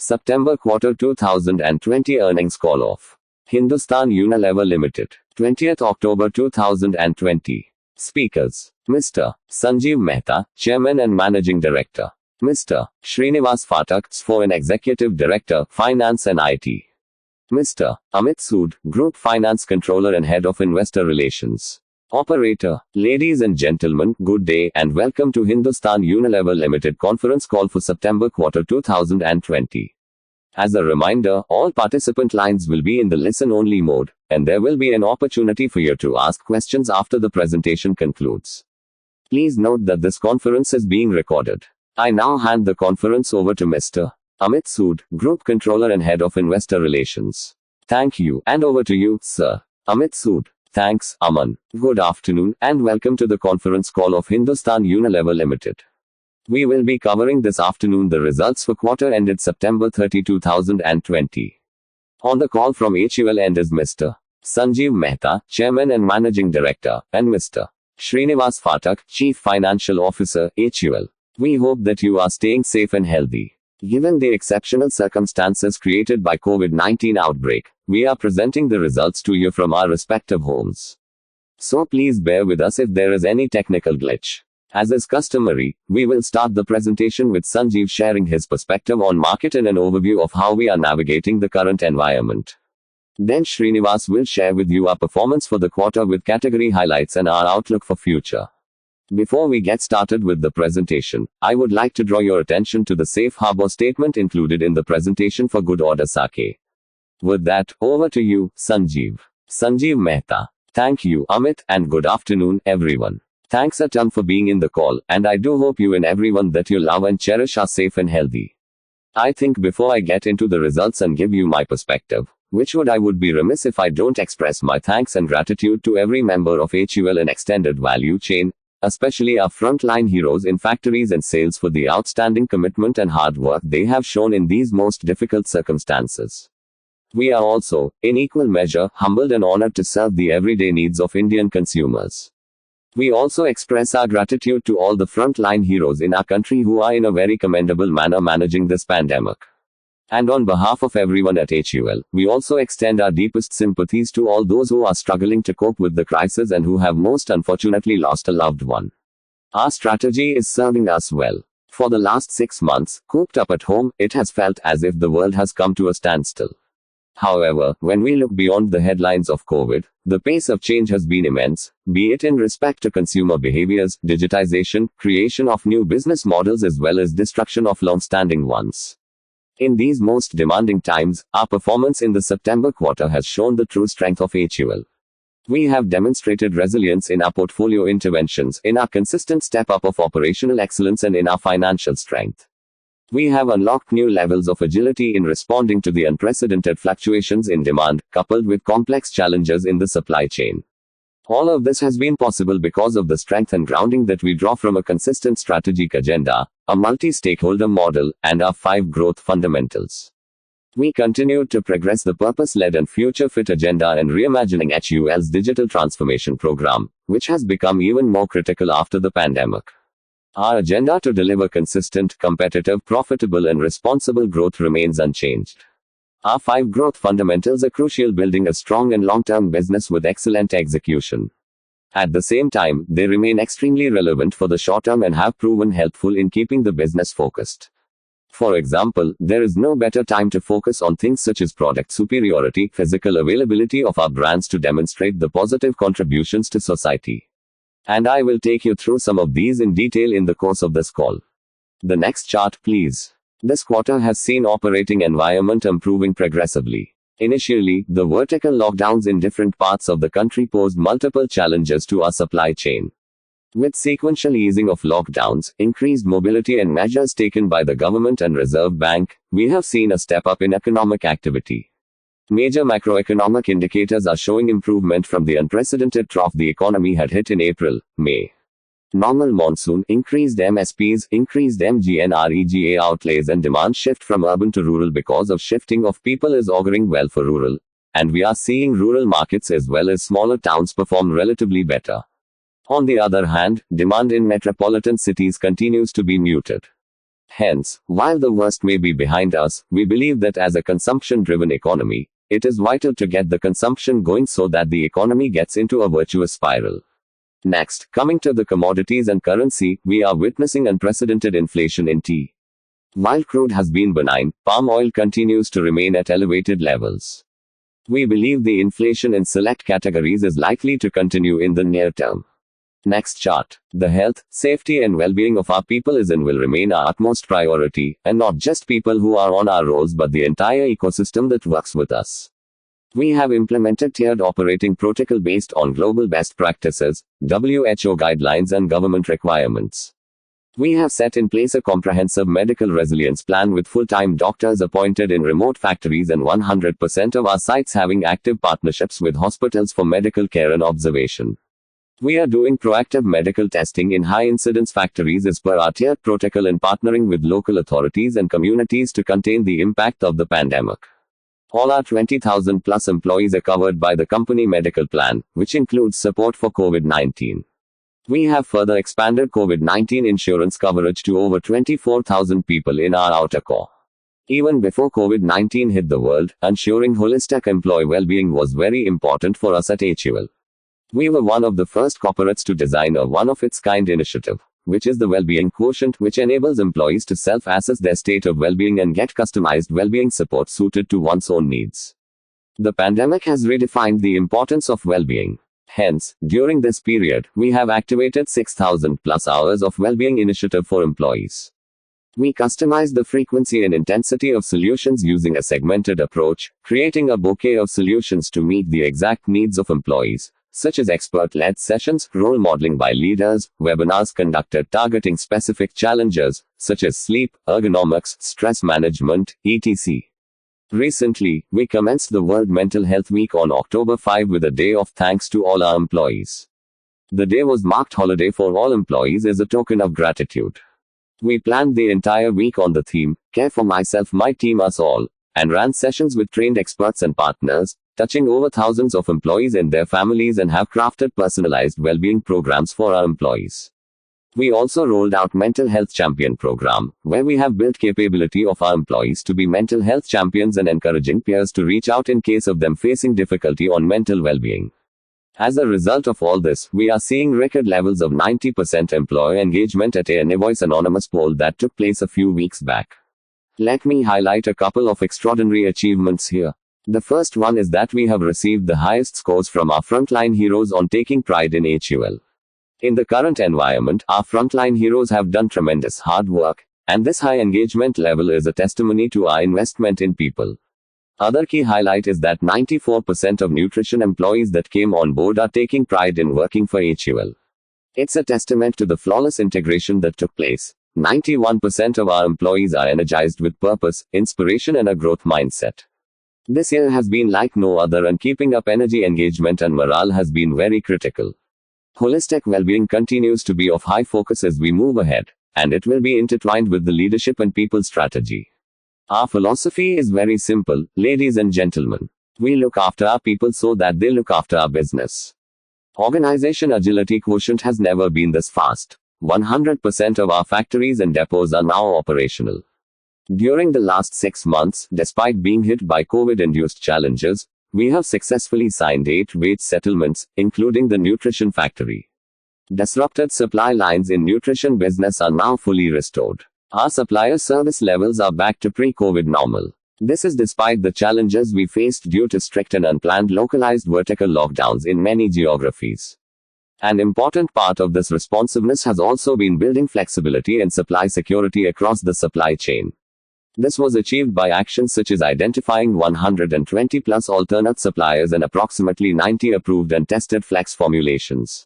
September quarter 2020 earnings call of Hindustan Unilever Limited, 20th October 2020. Speakers: Mr. Sanjeev Mehta, Chairman and Managing Director. Mr. Srinivas Phatak, Foreign Executive Director, Finance and IT. Mr. Amit Sood, Group Finance Controller and Head of Investor Relations. Operator: ladies and gentlemen, good day and welcome to Hindustan Unilever Limited conference call for September quarter 2020. As a reminder, all participant lines will be in the listen-only mode, and there will be an opportunity for you to ask questions after the presentation concludes. Please note that this conference is being recorded. I now hand the conference over to Mr. Amit Sood, Group Controller and Head of Investor Relations. Thank you, and over to you, Sir. Amit Sood. Thanks, Aman. Good afternoon, and welcome to the conference call of Hindustan Unilever Limited. We will be covering this afternoon the results for quarter ended September 30, 2020. On the call from HUL end is Mr. Sanjeev Mehta, Chairman and Managing Director, and Mr. Srinivas Phatak, Chief Financial Officer, HUL. We hope that you are staying safe and healthy. Given the exceptional circumstances created by COVID-19 outbreak, we are presenting the results to you from our respective homes. So please bear with us if there is any technical glitch. As is customary, we will start the presentation with Sanjeev sharing his perspective on market and an overview of how we are navigating the current environment. Then Srinivas will share with you our performance for the quarter with category highlights and our outlook for future. Before we get started with the presentation, I would like to draw your attention to the safe harbor statement included in the presentation for good order sake. With that, over to you, Sanjeev. Sanjeev Mehta. Thank you, Amit, and good afternoon, everyone. Thanks a ton for being in the call, and I do hope you and everyone that you love and cherish are safe and healthy. I think before I get into the results and give you my perspective, I would be remiss if I don't express my thanks and gratitude to every member of HUL and extended value chain, especially our frontline heroes in factories and sales for the outstanding commitment and hard work they have shown in these most difficult circumstances. We are also, in equal measure, humbled and honored to serve the everyday needs of Indian consumers. We also express our gratitude to all the frontline heroes in our country who are in a very commendable manner managing this pandemic. And on behalf of everyone at HUL, we also extend our deepest sympathies to all those who are struggling to cope with the crisis and who have most unfortunately lost a loved one. Our strategy is serving us well. For the last 6 months, cooped up at home, it has felt as if the world has come to a standstill. However, when we look beyond the headlines of COVID, the pace of change has been immense, be it in respect to consumer behaviors, digitization, creation of new business models as well as destruction of long-standing ones. In these most demanding times, our performance in the September quarter has shown the true strength of HUL. We have demonstrated resilience in our portfolio interventions, in our consistent step-up of operational excellence and in our financial strength. We have unlocked new levels of agility in responding to the unprecedented fluctuations in demand, coupled with complex challenges in the supply chain. All of this has been possible because of the strength and grounding that we draw from a consistent strategic agenda, a multi-stakeholder model, and our 5 growth fundamentals. We continued to progress the purpose-led and future-fit agenda and reimagining HUL's digital transformation program, which has become even more critical after the pandemic. Our agenda to deliver consistent, competitive, profitable and responsible growth remains unchanged. Our 5 growth fundamentals are crucial building a strong and long-term business with excellent execution. At the same time, they remain extremely relevant for the short term and have proven helpful in keeping the business focused. For example, there is no better time to focus on things such as product superiority, physical availability of our brands to demonstrate the positive contributions to society. And I will take you through some of these in detail in the course of this call. The next chart, please. This quarter has seen operating environment improving progressively. Initially, the vertical lockdowns in different parts of the country posed multiple challenges to our supply chain. With sequential easing of lockdowns, increased mobility and measures taken by the government and Reserve Bank, we have seen a step up in economic activity. Major macroeconomic indicators are showing improvement from the unprecedented trough the economy had hit in April, May. Normal monsoon, increased MSPs, increased MGNREGA outlays and demand shift from urban to rural because of shifting of people is auguring well for rural. And we are seeing rural markets as well as smaller towns perform relatively better. On the other hand, demand in metropolitan cities continues to be muted. Hence, while the worst may be behind us, we believe that as a consumption-driven economy, it is vital to get the consumption going so that the economy gets into a virtuous spiral. Next, coming to the commodities and currency, we are witnessing unprecedented inflation in tea. While crude has been benign, palm oil continues to remain at elevated levels. We believe the inflation in select categories is likely to continue in the near term. Next chart. The health, safety and well-being of our people is and will remain our utmost priority, and not just people who are on our rolls but the entire ecosystem that works with us. We have implemented tiered operating protocol based on global best practices, WHO guidelines and government requirements. We have set in place a comprehensive medical resilience plan with full-time doctors appointed in remote factories and 100% of our sites having active partnerships with hospitals for medical care and observation. We are doing proactive medical testing in high-incidence factories as per our tiered protocol and partnering with local authorities and communities to contain the impact of the pandemic. All our 20,000 plus employees are covered by the company medical plan, which includes support for COVID-19. We have further expanded COVID-19 insurance coverage to over 24,000 people in our outer core. Even before COVID-19 hit the world, ensuring holistic employee well-being was very important for us at HUL. We were one of the first corporates to design a one-of-its-kind initiative, which is the Well-Being Quotient, which enables employees to self-assess their state of well-being and get customized well-being support suited to one's own needs. The pandemic has redefined the importance of well-being. Hence, during this period, we have activated 6,000 plus hours of well-being initiative for employees. We customize the frequency and intensity of solutions using a segmented approach, creating a bouquet of solutions to meet the exact needs of employees, such as expert-led sessions, role modeling by leaders, webinars conducted targeting specific challenges, such as sleep, ergonomics, stress management, etc. Recently, we commenced the World Mental Health Week on October 5 with a day of thanks to all our employees. The day was marked holiday for all employees as a token of gratitude. We planned the entire week on the theme, Care for Myself, My Team, Us All, and ran sessions with trained experts and partners, touching over thousands of employees and their families, and have crafted personalized well-being programs for our employees. We also rolled out Mental Health Champion program, where we have built capability of our employees to be mental health champions and encouraging peers to reach out in case of them facing difficulty on mental well-being. As a result of all this, we are seeing record levels of 90% employee engagement at a Voice Anonymous poll that took place a few weeks back. Let me highlight a couple of extraordinary achievements here. The first one is that we have received the highest scores from our frontline heroes on taking pride in HUL. In the current environment, our frontline heroes have done tremendous hard work, and this high engagement level is a testimony to our investment in people. Other key highlight is that 94% of nutrition employees that came on board are taking pride in working for HUL. It's a testament to the flawless integration that took place. 91% of our employees are energized with purpose, inspiration and a growth mindset. This year has been like no other, and keeping up energy, engagement and morale has been very critical. Holistic well-being continues to be of high focus as we move ahead, and it will be intertwined with the leadership and people strategy. Our philosophy is very simple, ladies and gentlemen. We look after our people so that they look after our business. Organization agility quotient has never been this fast. 100% of our factories and depots are now operational. During the last 6 months, despite being hit by COVID-induced challenges, we have successfully signed 8 wage settlements, including the nutrition factory. Disrupted supply lines in nutrition business are now fully restored. Our supplier service levels are back to pre-COVID normal. This is despite the challenges we faced due to strict and unplanned localized vertical lockdowns in many geographies. An important part of this responsiveness has also been building flexibility and supply security across the supply chain. This was achieved by actions such as identifying 120 plus alternate suppliers and approximately 90 approved and tested flex formulations.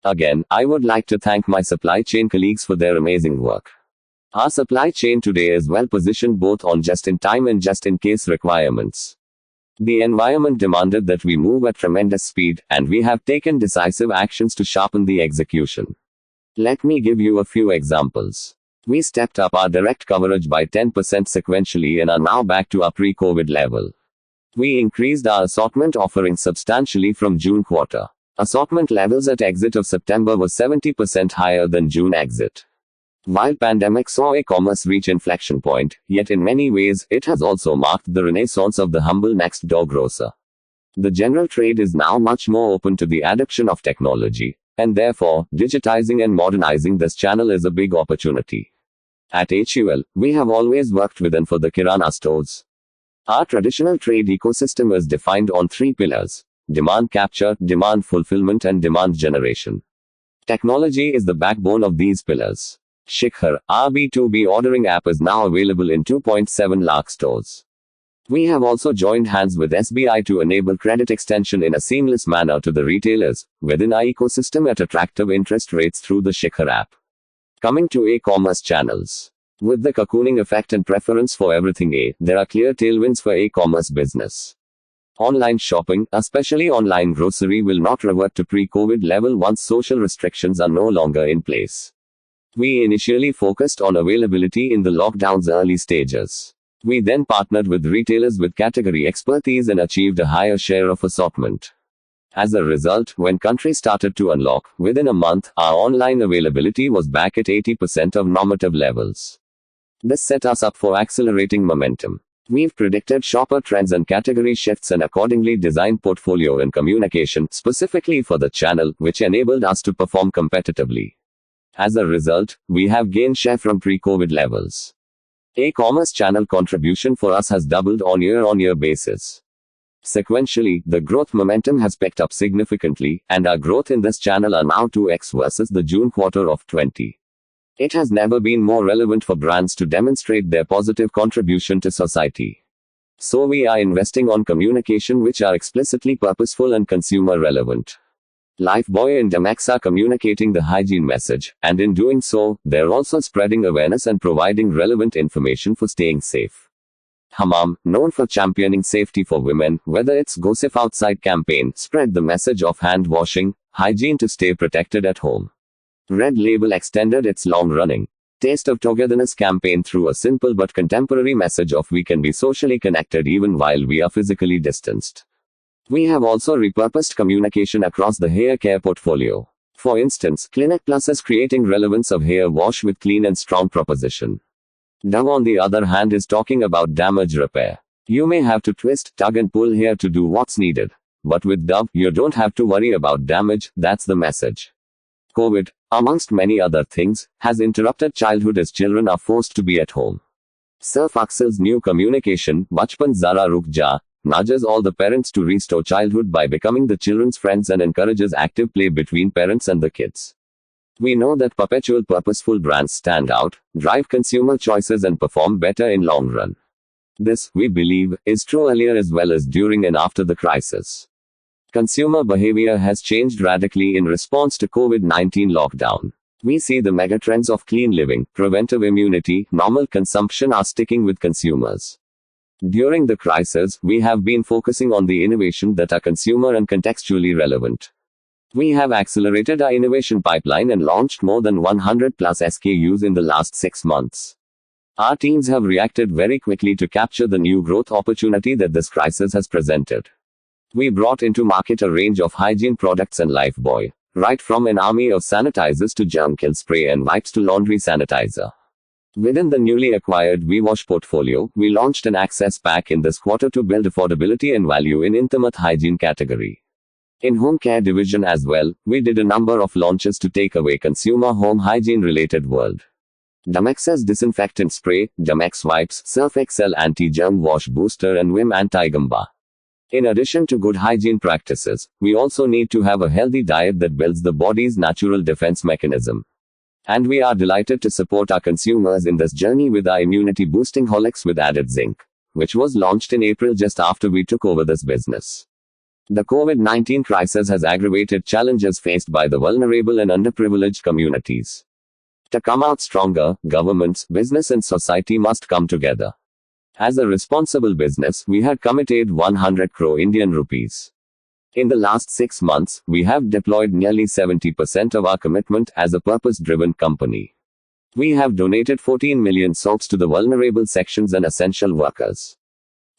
Again, I would like to thank my supply chain colleagues for their amazing work. Our supply chain today is well positioned both on just-in-time and just-in-case requirements. The environment demanded that we move at tremendous speed, and we have taken decisive actions to sharpen the execution. Let me give you a few examples. We stepped up our direct coverage by 10% sequentially and are now back to our pre-COVID level. We increased our assortment offering substantially from June quarter. Assortment levels at exit of September were 70% higher than June exit. While pandemic saw e-commerce reach inflection point, yet in many ways, it has also marked the renaissance of the humble next door grocer. The general trade is now much more open to the adoption of technology, and therefore, digitizing and modernizing this channel is a big opportunity. At HUL, we have always worked with and for the Kirana stores. Our traditional trade ecosystem is defined on three pillars: demand capture, demand fulfillment, and demand generation. Technology is the backbone of these pillars. Shikhar, our B2B ordering app, is now available in 2.7 lakh stores. We have also joined hands with SBI to enable credit extension in a seamless manner to the retailers within our ecosystem at attractive interest rates through the Shikhar app. Coming to e-commerce channels. With the cocooning effect and preference for everything there are clear tailwinds for e-commerce business. Online shopping, especially online grocery, will not revert to pre-COVID level once social restrictions are no longer in place. We initially focused on availability in the lockdown's early stages. We then partnered with retailers with category expertise and achieved a higher share of assortment. As a result, when countries started to unlock, within a month, our online availability was back at 80% of normative levels. This set us up for accelerating momentum. We've predicted shopper trends and category shifts and accordingly designed portfolio and communication specifically for the channel, which enabled us to perform competitively. As a result, we have gained share from pre-COVID levels. E-commerce channel contribution for us has doubled on year-on-year basis. Sequentially, the growth momentum has picked up significantly, and our growth in this channel are now 2x versus the June quarter of 20. It has never been more relevant for brands to demonstrate their positive contribution to society. So we are investing on communication which are explicitly purposeful and consumer relevant. Lifebuoy and Domex are communicating the hygiene message, and in doing so, they're also spreading awareness and providing relevant information for staying safe. Hammam, known for championing safety for women, whether it's Go Safe Outside campaign, spread the message of hand washing, hygiene to stay protected at home. Red Label extended its long-running Taste of Togetherness campaign through a simple but contemporary message of we can be socially connected even while we are physically distanced. We have also repurposed communication across the hair care portfolio. For instance, Clinic Plus is creating relevance of hair wash with clean and strong proposition. Dove, on the other hand, is talking about damage repair. You may have to twist, tug and pull hair to do what's needed. But with Dove, you don't have to worry about damage, that's the message. COVID, amongst many other things, has interrupted childhood as children are forced to be at home. Surf Excel's new communication, Bachpan Zara Ruk Ja, nudges all the parents to restore childhood by becoming the children's friends and encourages active play between parents and the kids. We know that perpetual purposeful brands stand out, drive consumer choices and perform better in long run. This, we believe, is true earlier as well as during and after the crisis. Consumer behavior has changed radically in response to COVID-19 lockdown. We see the megatrends of clean living, preventive immunity, normal consumption are sticking with consumers. During the crisis, we have been focusing on the innovation that are consumer and contextually relevant. We have accelerated our innovation pipeline and launched more than 100 plus SKUs in the last 6 months. Our teams have reacted very quickly to capture the new growth opportunity that this crisis has presented. We brought into market a range of hygiene products and Lifebuoy, right from an army of sanitizers to germ kill spray and wipes to laundry sanitizer. Within the newly acquired VWash portfolio, we launched an access pack in this quarter to build affordability and value in intimate hygiene category. In home care division as well, we did a number of launches to take away consumer home hygiene related world. Domex's disinfectant spray, Domex wipes, Surf Excel anti-germ wash booster and Vim anti-gamba. In addition to good hygiene practices, we also need to have a healthy diet that builds the body's natural defense mechanism. And we are delighted to support our consumers in this journey with our immunity boosting Horlicks with added zinc, which was launched in April just after we took over this business. The COVID-19 crisis has aggravated challenges faced by the vulnerable and underprivileged communities. To come out stronger, governments, business and society must come together. As a responsible business, we had committed 100 crore Indian rupees. In the last 6 months, we have deployed nearly 70% of our commitment as a purpose-driven company. We have donated 14 million soaps to the vulnerable sections and essential workers.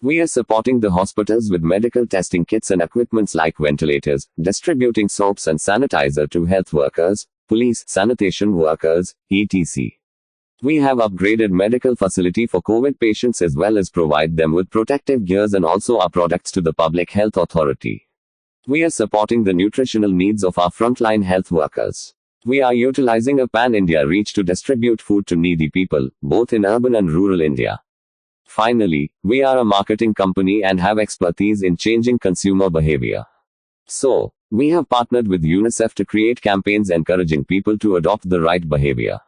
We are supporting the hospitals with medical testing kits and equipments like ventilators, distributing soaps and sanitizer to health workers, police, sanitation workers, etc. We have upgraded medical facility for COVID patients as well as provide them with protective gears and also our products to the Public Health Authority. We are supporting the nutritional needs of our frontline health workers. We are utilizing a pan-India reach to distribute food to needy people, both in urban and rural India. Finally, we are a marketing company and have expertise in changing consumer behavior. So, we have partnered with UNICEF to create campaigns encouraging people to adopt the right behavior.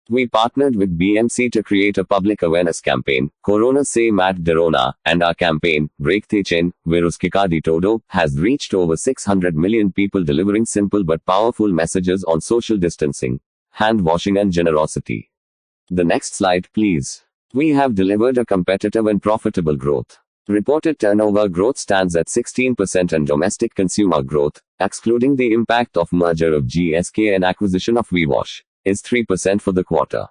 We partnered with BMC to create a public awareness campaign, Corona Se Mat Derona, and our campaign, Break the Chain, Virus Kika di Todo, has reached over 600 million people delivering simple but powerful messages on social distancing, hand washing and generosity. The next slide, please. We have delivered a competitive and profitable growth. Reported turnover growth stands at 16% and domestic consumer growth, excluding the impact of merger of GSK and acquisition of VWash, is 3% for the quarter.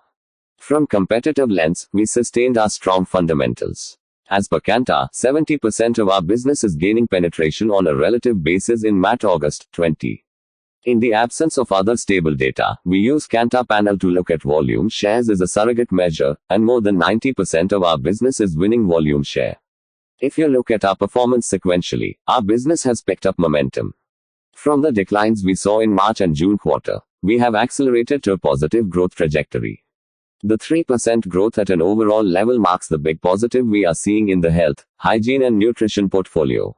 From competitive lens, we sustained our strong fundamentals. As per Kantar, 70% of our business is gaining penetration on a relative basis in MAT August 20. In the absence of other stable data, we use Kantar panel to look at volume shares as a surrogate measure, and more than 90% of our business is winning volume share. If you look at our performance sequentially, our business has picked up momentum. From the declines we saw in March and June quarter, we have accelerated to a positive growth trajectory. The 3% growth at an overall level marks the big positive we are seeing in the health, hygiene and nutrition portfolio.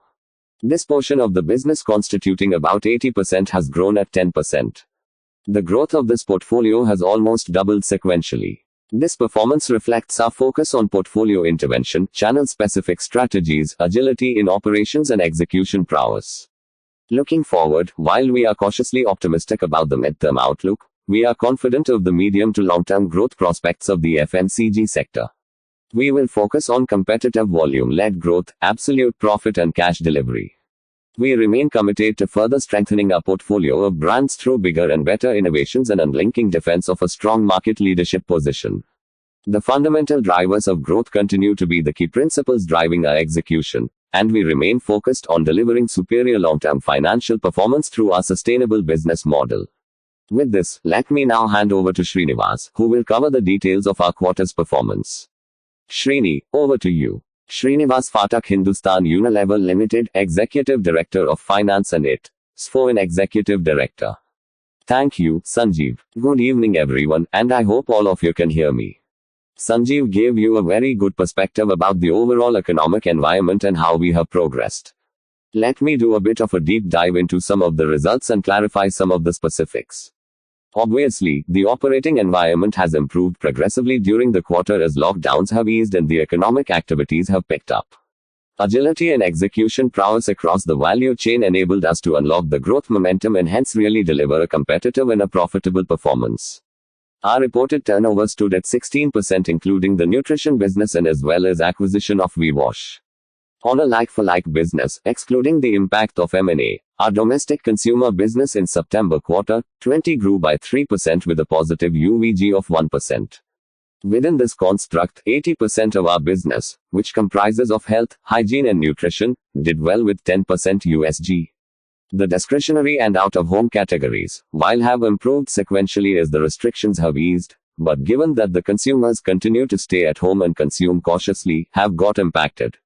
This portion of the business constituting about 80% has grown at 10%. The growth of this portfolio has almost doubled sequentially. This performance reflects our focus on portfolio intervention, channel-specific strategies, agility in operations and execution prowess. Looking forward, while we are cautiously optimistic about the midterm outlook, we are confident of the medium to long-term growth prospects of the FMCG sector. We will focus on competitive volume-led growth, absolute profit and cash delivery. We remain committed to further strengthening our portfolio of brands through bigger and better innovations and unlinking defense of a strong market leadership position. The fundamental drivers of growth continue to be the key principles driving our execution, and we remain focused on delivering superior long-term financial performance through our sustainable business model. With this, let me now hand over to Srinivas, who will cover the details of our quarter's performance. Srini, over to you. Srinivas Phatak, Hindustan Unilever Limited, Executive Director of Finance and IT, SFON Executive Director. Thank you, Sanjeev. Good evening everyone, and I hope all of you can hear me. Sanjeev gave you a very good perspective about the overall economic environment and how we have progressed. Let me do a bit of a deep dive into some of the results and clarify some of the specifics. Obviously, the operating environment has improved progressively during the quarter as lockdowns have eased and the economic activities have picked up. Agility and execution prowess across the value chain enabled us to unlock the growth momentum and hence really deliver a competitive and a profitable performance. Our reported turnover stood at 16% including the nutrition business and as well as acquisition of VWash. On a like-for-like business, excluding the impact of M&A, our domestic consumer business in September quarter 20 grew by 3% with a positive UVG of 1%. Within this construct, 80% of our business, which comprises of health, hygiene and nutrition, did well with 10% USG. The discretionary and out-of-home categories, while have improved sequentially as the restrictions have eased, but given that the consumers continue to stay at home and consume cautiously, have got impacted.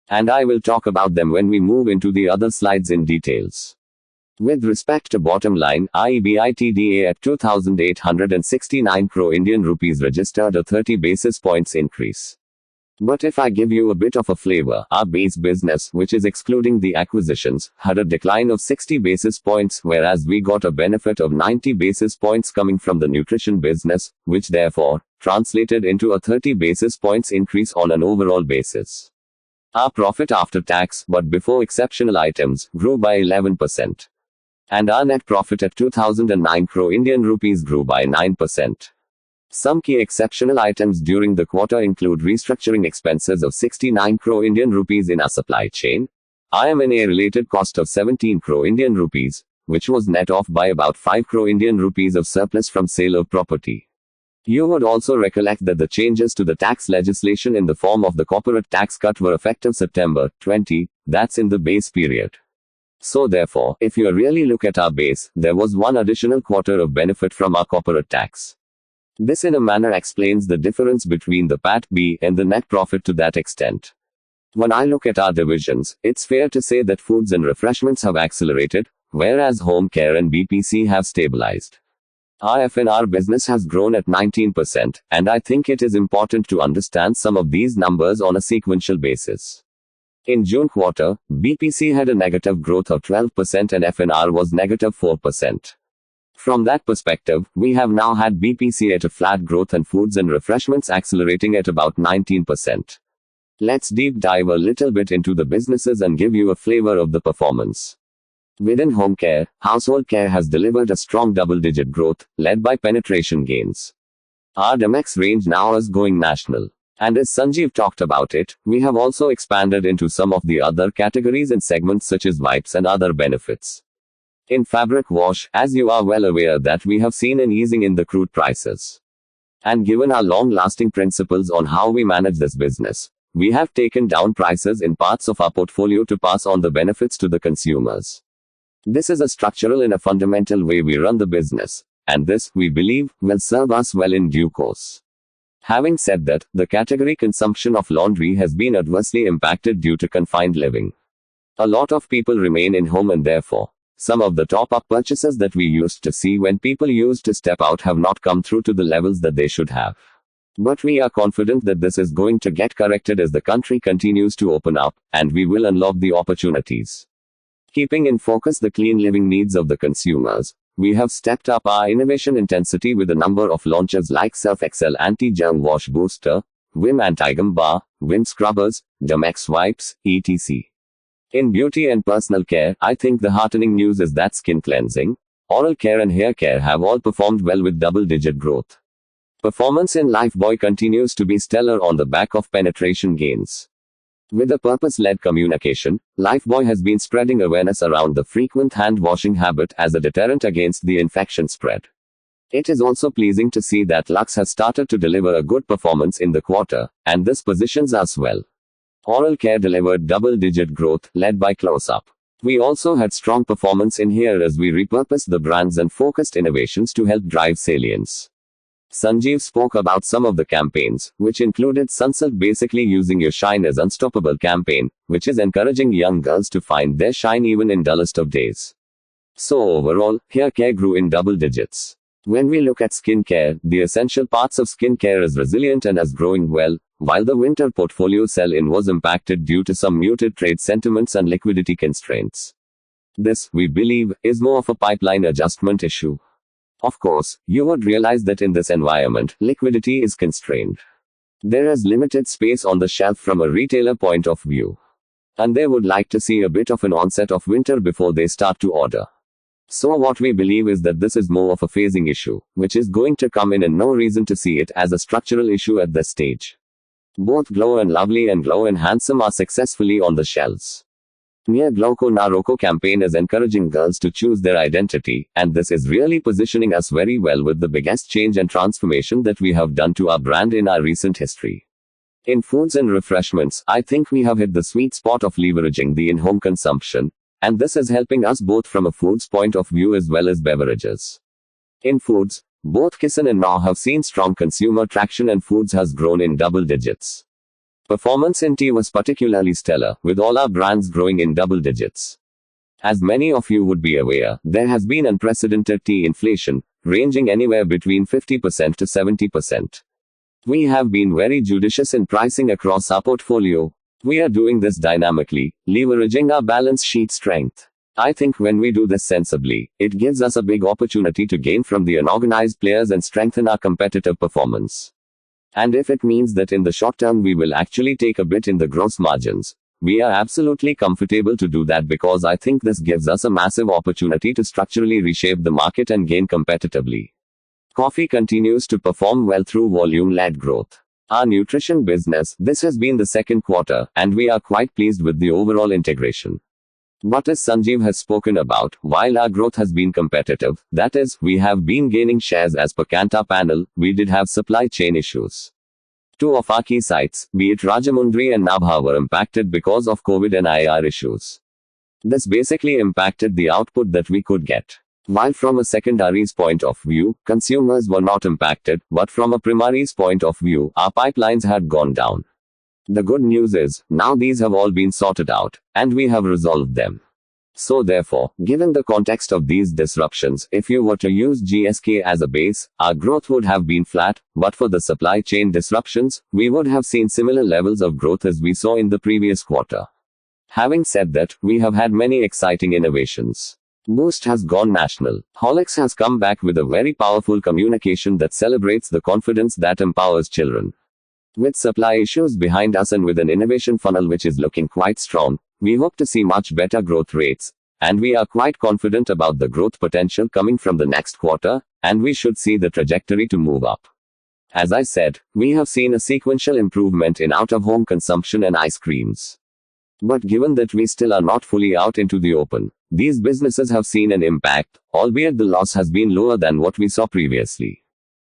And I will talk about them when we move into the other slides in details. With respect to bottom line, our EBITDA at 2,869 crore Indian rupees registered a 30 basis points increase. But if I give you a bit of a flavor, our base business, which is excluding the acquisitions, had a decline of 60 basis points, whereas we got a benefit of 90 basis points coming from the nutrition business, which therefore translated into a 30 basis points increase on an overall basis. Our profit after tax, but before exceptional items, grew by 11%. And our net profit at 2,009 crore Indian rupees grew by 9%. Some key exceptional items during the quarter include restructuring expenses of 69 crore Indian rupees in our supply chain, IM&A related cost of 17 crore Indian rupees, which was net off by about 5 crore Indian rupees of surplus from sale of property. You would also recollect that the changes to the tax legislation in the form of the corporate tax cut were effective September 20, that's in the base period. So therefore, if you really look at our base, there was one additional quarter of benefit from our corporate tax. This in a manner explains the difference between the PAT B and the net profit to that extent. When I look at our divisions, it's fair to say that foods and refreshments have accelerated, whereas home care and BPC have stabilized. Our F&R business has grown at 19%, and I think it is important to understand some of these numbers on a sequential basis. In June quarter, BPC had a negative growth of 12% and F&R was negative 4%. From that perspective, we have now had BPC at a flat growth and foods and refreshments accelerating at about 19%. Let's deep dive a little bit into the businesses and give you a flavor of the performance. Within home care, household care has delivered a strong double-digit growth, led by penetration gains. Our Demex range now is going national. And as Sanjeev talked about it, we have also expanded into some of the other categories and segments such as wipes and other benefits. In fabric wash, as you are well aware that we have seen an easing in the crude prices. And given our long-lasting principles on how we manage this business, we have taken down prices in parts of our portfolio to pass on the benefits to the consumers. This is a structural and a fundamental way we run the business, and this, we believe, will serve us well in due course. Having said that, the category consumption of laundry has been adversely impacted due to confined living. A lot of people remain in home and therefore, some of the top-up purchases that we used to see when people used to step out have not come through to the levels that they should have. But we are confident that this is going to get corrected as the country continues to open up, and we will unlock the opportunities. Keeping in focus the clean living needs of the consumers, we have stepped up our innovation intensity with a number of launches like Surf Excel Anti-Germ Wash Booster, Vim Anti-Gum Bar, Vim Scrubbers, Demex Wipes, etc. In beauty and personal care, I think the heartening news is that skin cleansing, oral care and hair care have all performed well with double-digit growth. Performance in Lifebuoy continues to be stellar on the back of penetration gains. With a purpose-led communication, Lifebuoy has been spreading awareness around the frequent hand-washing habit as a deterrent against the infection spread. It is also pleasing to see that Lux has started to deliver a good performance in the quarter, and this positions us well. Oral care delivered double-digit growth, led by Close-Up. We also had strong performance in hair as we repurposed the brands and focused innovations to help drive salience. Sanjeev spoke about some of the campaigns, which included Sunsilk Basically Using Your Shine as Unstoppable campaign, which is encouraging young girls to find their shine even in dullest of days. So overall, hair care grew in double digits. When we look at skin care, the essential parts of skin care is resilient and is growing well, while the winter portfolio sell-in was impacted due to some muted trade sentiments and liquidity constraints. This, we believe, is more of a pipeline adjustment issue. Of course, you would realize that in this environment, liquidity is constrained. There is limited space on the shelf from a retailer point of view. And they would like to see a bit of an onset of winter before they start to order. So what we believe is that this is more of a phasing issue, which is going to come in and no reason to see it as a structural issue at this stage. Both Glow and Lovely and Glow and Handsome are successfully on the shelves. Near Glauco Naroko campaign is encouraging girls to choose their identity, and this is really positioning us very well with the biggest change and transformation that we have done to our brand in our recent history. In foods and refreshments, I think we have hit the sweet spot of leveraging the in-home consumption, and this is helping us both from a foods point of view as well as beverages. In foods, both Kissan and Knorr have seen strong consumer traction and foods has grown in double digits. Performance in tea was particularly stellar, with all our brands growing in double digits. As many of you would be aware, there has been unprecedented tea inflation, ranging anywhere between 50% to 70%. We have been very judicious in pricing across our portfolio. We are doing this dynamically, leveraging our balance sheet strength. I think when we do this sensibly, it gives us a big opportunity to gain from the unorganized players and strengthen our competitive performance. And if it means that in the short term we will actually take a bit in the gross margins, we are absolutely comfortable to do that because I think this gives us a massive opportunity to structurally reshape the market and gain competitively. Coffee continues to perform well through volume-led growth. Our nutrition business, this has been the second quarter, and we are quite pleased with the overall integration. But as Sanjeev has spoken about, while our growth has been competitive, that is, we have been gaining shares as per Kantar panel, we did have supply chain issues. Two of our key sites, be it Rajamundry and Nabha, were impacted because of COVID and IR issues. This basically impacted the output that we could get. While from a secondary's point of view, consumers were not impacted, but from a primary's point of view, our pipelines had gone down. The good news is, now these have all been sorted out, and we have resolved them. So therefore, given the context of these disruptions, if you were to use GSK as a base, our growth would have been flat, but for the supply chain disruptions, we would have seen similar levels of growth as we saw in the previous quarter. Having said that, we have had many exciting innovations. Boost has gone national. Horlicks has come back with a very powerful communication that celebrates the confidence that empowers children. With supply issues behind us and with an innovation funnel which is looking quite strong, we hope to see much better growth rates, and we are quite confident about the growth potential coming from the next quarter, and we should see the trajectory to move up. As I said, we have seen a sequential improvement in out-of-home consumption and ice creams. But given that we still are not fully out into the open, these businesses have seen an impact, albeit the loss has been lower than what we saw previously.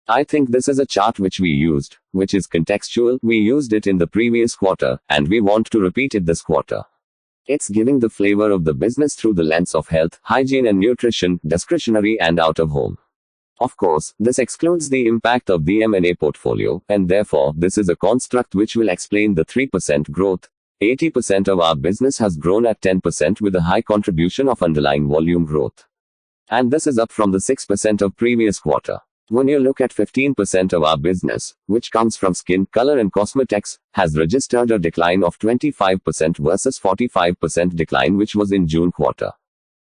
I think this is a chart which we used, which is contextual. We used it in the previous quarter, and we want to repeat it this quarter. It's giving the flavor of the business through the lens of health, hygiene and nutrition, discretionary and out of home. Of course, this excludes the impact of the M&A portfolio, and therefore, this is a construct which will explain the 3% growth. 80% of our business has grown at 10% with a high contribution of underlying volume growth. And this is up from the 6% of previous quarter. When you look at 15% of our business, which comes from skin, color and cosmetics, has registered a decline of 25% versus 45% decline which was in June quarter.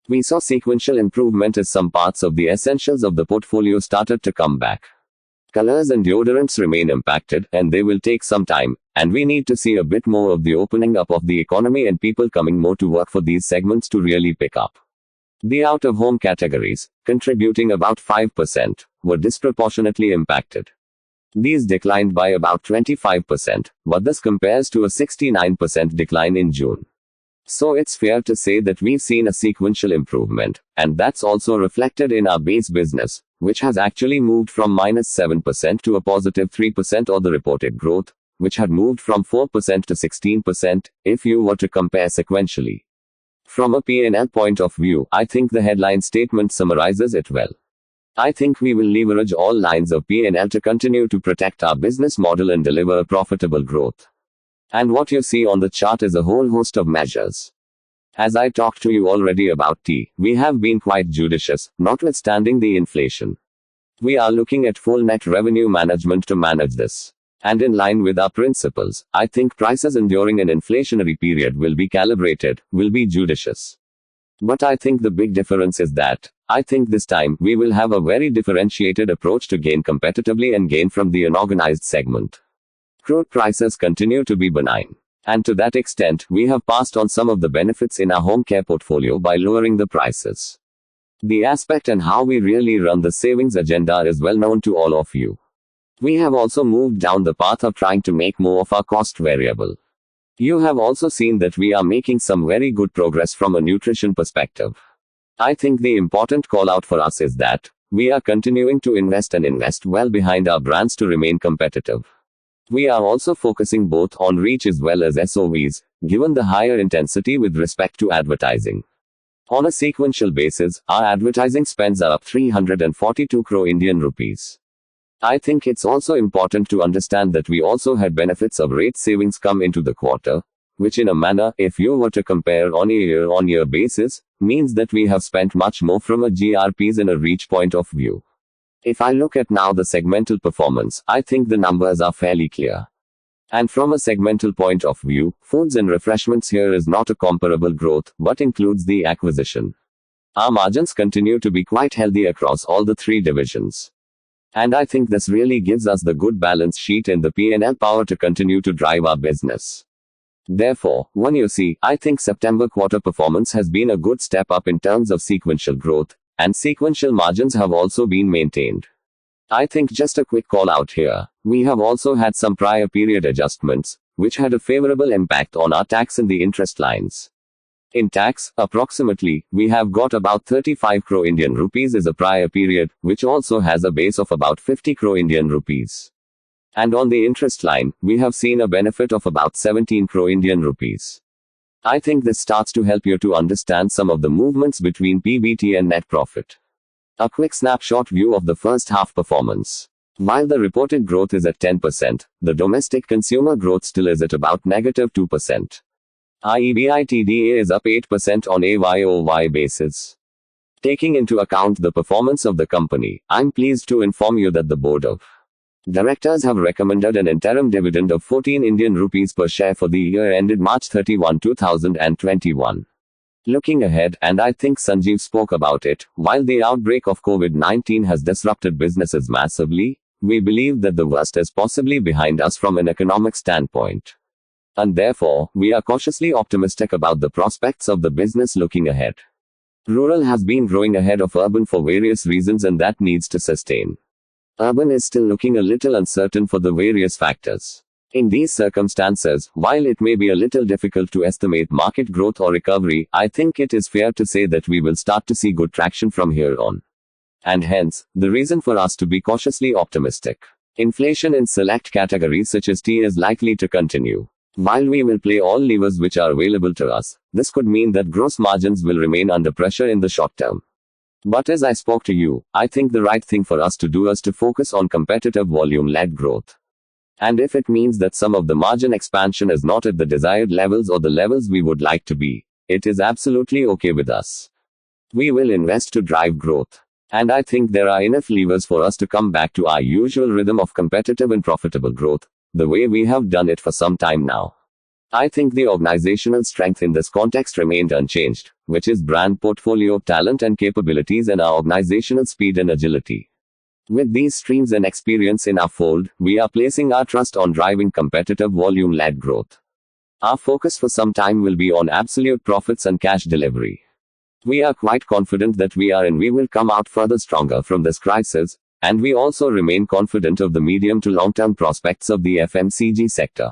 We saw sequential improvement as some parts of the essentials of the portfolio started to come back. Colors and deodorants remain impacted, and they will take some time, and we need to see a bit more of the opening up of the economy and people coming more to work for these segments to really pick up. The out-of-home categories, contributing about 5%, were disproportionately impacted. These declined by about 25%, but this compares to a 69% decline in June. So it's fair to say that we've seen a sequential improvement, and that's also reflected in our base business, which has actually moved from -7% to a positive 3% or the reported growth, which had moved from 4% to 16%, if you were to compare sequentially. From a P&L point of view, I think the headline statement summarizes it well. I think we will leverage all lines of P&L to continue to protect our business model and deliver profitable growth. And what you see on the chart is a whole host of measures. As I talked to you already about tea, we have been quite judicious, notwithstanding the inflation. We are looking at full net revenue management to manage this. And in line with our principles, I think prices enduring an inflationary period will be calibrated, will be judicious. But I think the big difference is that, I think this time, we will have a very differentiated approach to gain competitively and gain from the unorganized segment. Crude prices continue to be benign. And to that extent, we have passed on some of the benefits in our home care portfolio by lowering the prices. The aspect and how we really run the savings agenda is well known to all of you. We have also moved down the path of trying to make more of our cost variable. You have also seen that we are making some very good progress from a nutrition perspective. I think the important call out for us is that we are continuing to invest and invest well behind our brands to remain competitive. We are also focusing both on reach as well as SOVs, given the higher intensity with respect to advertising. On a sequential basis, our advertising spends are up 342 crore Indian rupees. I think it's also important to understand that we also had benefits of rate savings come into the quarter, which in a manner, if you were to compare on a year-on-year basis, means that we have spent much more from a GRPs in a reach point of view. If I look at now the segmental performance, I think the numbers are fairly clear. And from a segmental point of view, foods and refreshments here is not a comparable growth, but includes the acquisition. Our margins continue to be quite healthy across all the three divisions. And I think this really gives us the good balance sheet and the P&L power to continue to drive our business. Therefore, when you see, I think September quarter performance has been a good step up in terms of sequential growth, and sequential margins have also been maintained. I think just a quick call out here, we have also had some prior period adjustments, which had a favorable impact on our tax and the interest lines. In tax, approximately, we have got about 35 crore Indian rupees as a prior period, which also has a base of about 50 crore Indian rupees. And on the interest line, we have seen a benefit of about 17 crore Indian rupees. I think this starts to help you to understand some of the movements between PBT and net profit. A quick snapshot view of the first half performance. While the reported growth is at 10%, the domestic consumer growth still is at about -2%. Our EBITDA is up 8% on a YoY basis. Taking into account the performance of the company, I'm pleased to inform you that the Board of Directors have recommended an interim dividend of 14 Indian rupees per share for the year ended March 31, 2021. Looking ahead, and I think Sanjeev spoke about it, while the outbreak of COVID-19 has disrupted businesses massively, we believe that the worst is possibly behind us from an economic standpoint. And therefore, we are cautiously optimistic about the prospects of the business looking ahead. Rural has been growing ahead of urban for various reasons, and that needs to sustain. Urban is still looking a little uncertain for the various factors. In these circumstances, while it may be a little difficult to estimate market growth or recovery, I think it is fair to say that we will start to see good traction from here on. And hence, the reason for us to be cautiously optimistic. Inflation in select categories such as tea is likely to continue. While we will play all levers which are available to us, this could mean that gross margins will remain under pressure in the short term. But as I spoke to you, I think the right thing for us to do is to focus on competitive volume-led growth. And if it means that some of the margin expansion is not at the desired levels or the levels we would like to be, it is absolutely okay with us. We will invest to drive growth. And I think there are enough levers for us to come back to our usual rhythm of competitive and profitable growth, the way we have done it for some time now. I think the organizational strength in this context remained unchanged, which is brand portfolio, talent and capabilities, and our organizational speed and agility. With these streams and experience in our fold, we are placing our trust on driving competitive volume-led growth. Our focus for some time will be on absolute profits and cash delivery. We are quite confident that we will come out further stronger from this crisis, and we also remain confident of the medium to long-term prospects of the FMCG sector.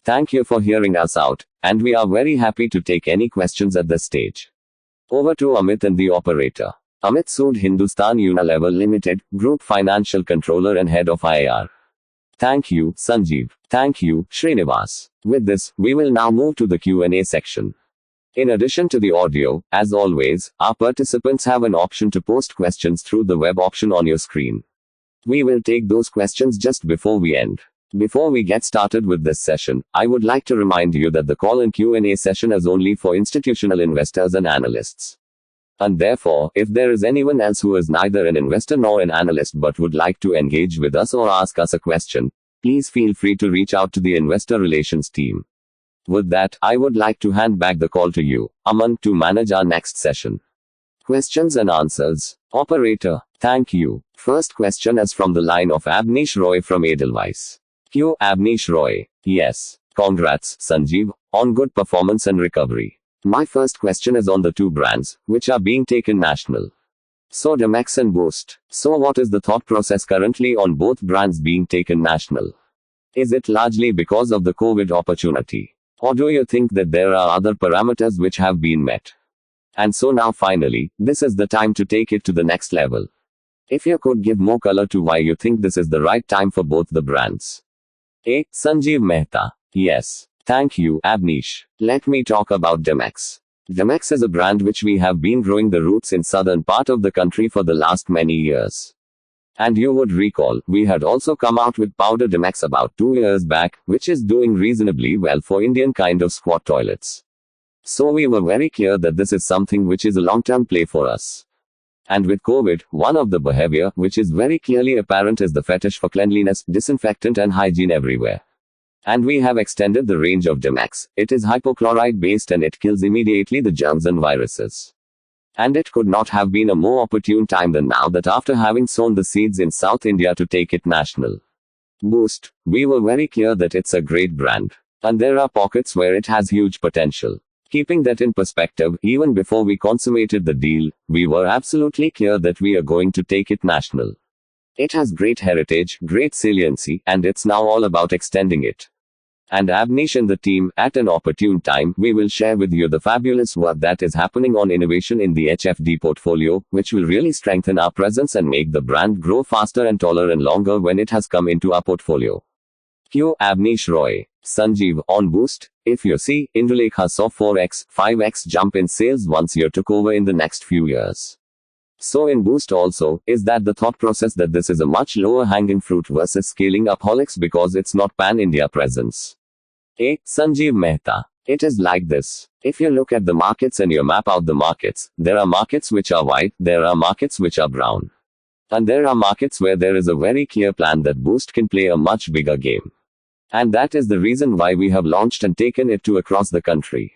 Thank you for hearing us out, and we are very happy to take any questions at this stage. Over to Amit and the operator. Amit Sood, Hindustan Unilever Limited, Group Financial Controller and Head of IR. Thank you, Sanjeev. Thank you, Srinivas. With this, we will now move to the Q&A section. In addition to the audio, as always, our participants have an option to post questions through the web option on your screen. We will take those questions just before we end. Before we get started with this session, I would like to remind you that the call and Q&A session is only for institutional investors and analysts. And therefore, if there is anyone else who is neither an investor nor an analyst but would like to engage with us or ask us a question, please feel free to reach out to the investor relations team. With that, I would like to hand back the call to you, Aman, to manage our next session. Questions and answers. Operator, thank you. First question is from the line of Abneesh Roy from Edelweiss. Q. Abneesh Roy. Yes. Congrats, Sanjeev, on good performance and recovery. My first question is on the two brands, which are being taken national. So Demex and Boost. So what is the thought process currently on both brands being taken national? Is it largely because of the COVID opportunity? Or do you think that there are other parameters which have been met? And so now finally, this is the time to take it to the next level. If you could give more color to why you think this is the right time for both the brands. A. Sanjeev Mehta. Yes. Thank you, Abneesh. Let me talk about Demex. Demex is a brand which we have been growing the roots in southern part of the country for the last many years. And you would recall, we had also come out with powder Demex about 2 years back, which is doing reasonably well for Indian kind of squat toilets. So we were very clear that this is something which is a long-term play for us. And with COVID, one of the behavior, which is very clearly apparent, is the fetish for cleanliness, disinfectant and hygiene everywhere. And we have extended the range of Demex. It is hypochlorite based and it kills immediately the germs and viruses. And it could not have been a more opportune time than now that after having sown the seeds in South India to take it national. Boost. We were very clear that it's a great brand. And there are pockets where it has huge potential. Keeping that in perspective, even before we consummated the deal, we were absolutely clear that we are going to take it national. It has great heritage, great saliency, and it's now all about extending it. And Abneesh and the team, at an opportune time, we will share with you the fabulous work that is happening on innovation in the HFD portfolio, which will really strengthen our presence and make the brand grow faster and taller and longer when it has come into our portfolio. Q. Abneesh Roy. Sanjeev, on Boost, if you see, Indulekha saw 4x, 5x jump in sales once you took over in the next few years. So in Boost also, is that the thought process that this is a much lower hanging fruit versus scaling up Horlicks because it's not pan-India presence? A. Sanjeev Mehta. It is like this. If you look at the markets and you map out the markets, there are markets which are white, there are markets which are brown. And there are markets where there is a very clear plan that Boost can play a much bigger game. And that is the reason why we have launched and taken it to across the country.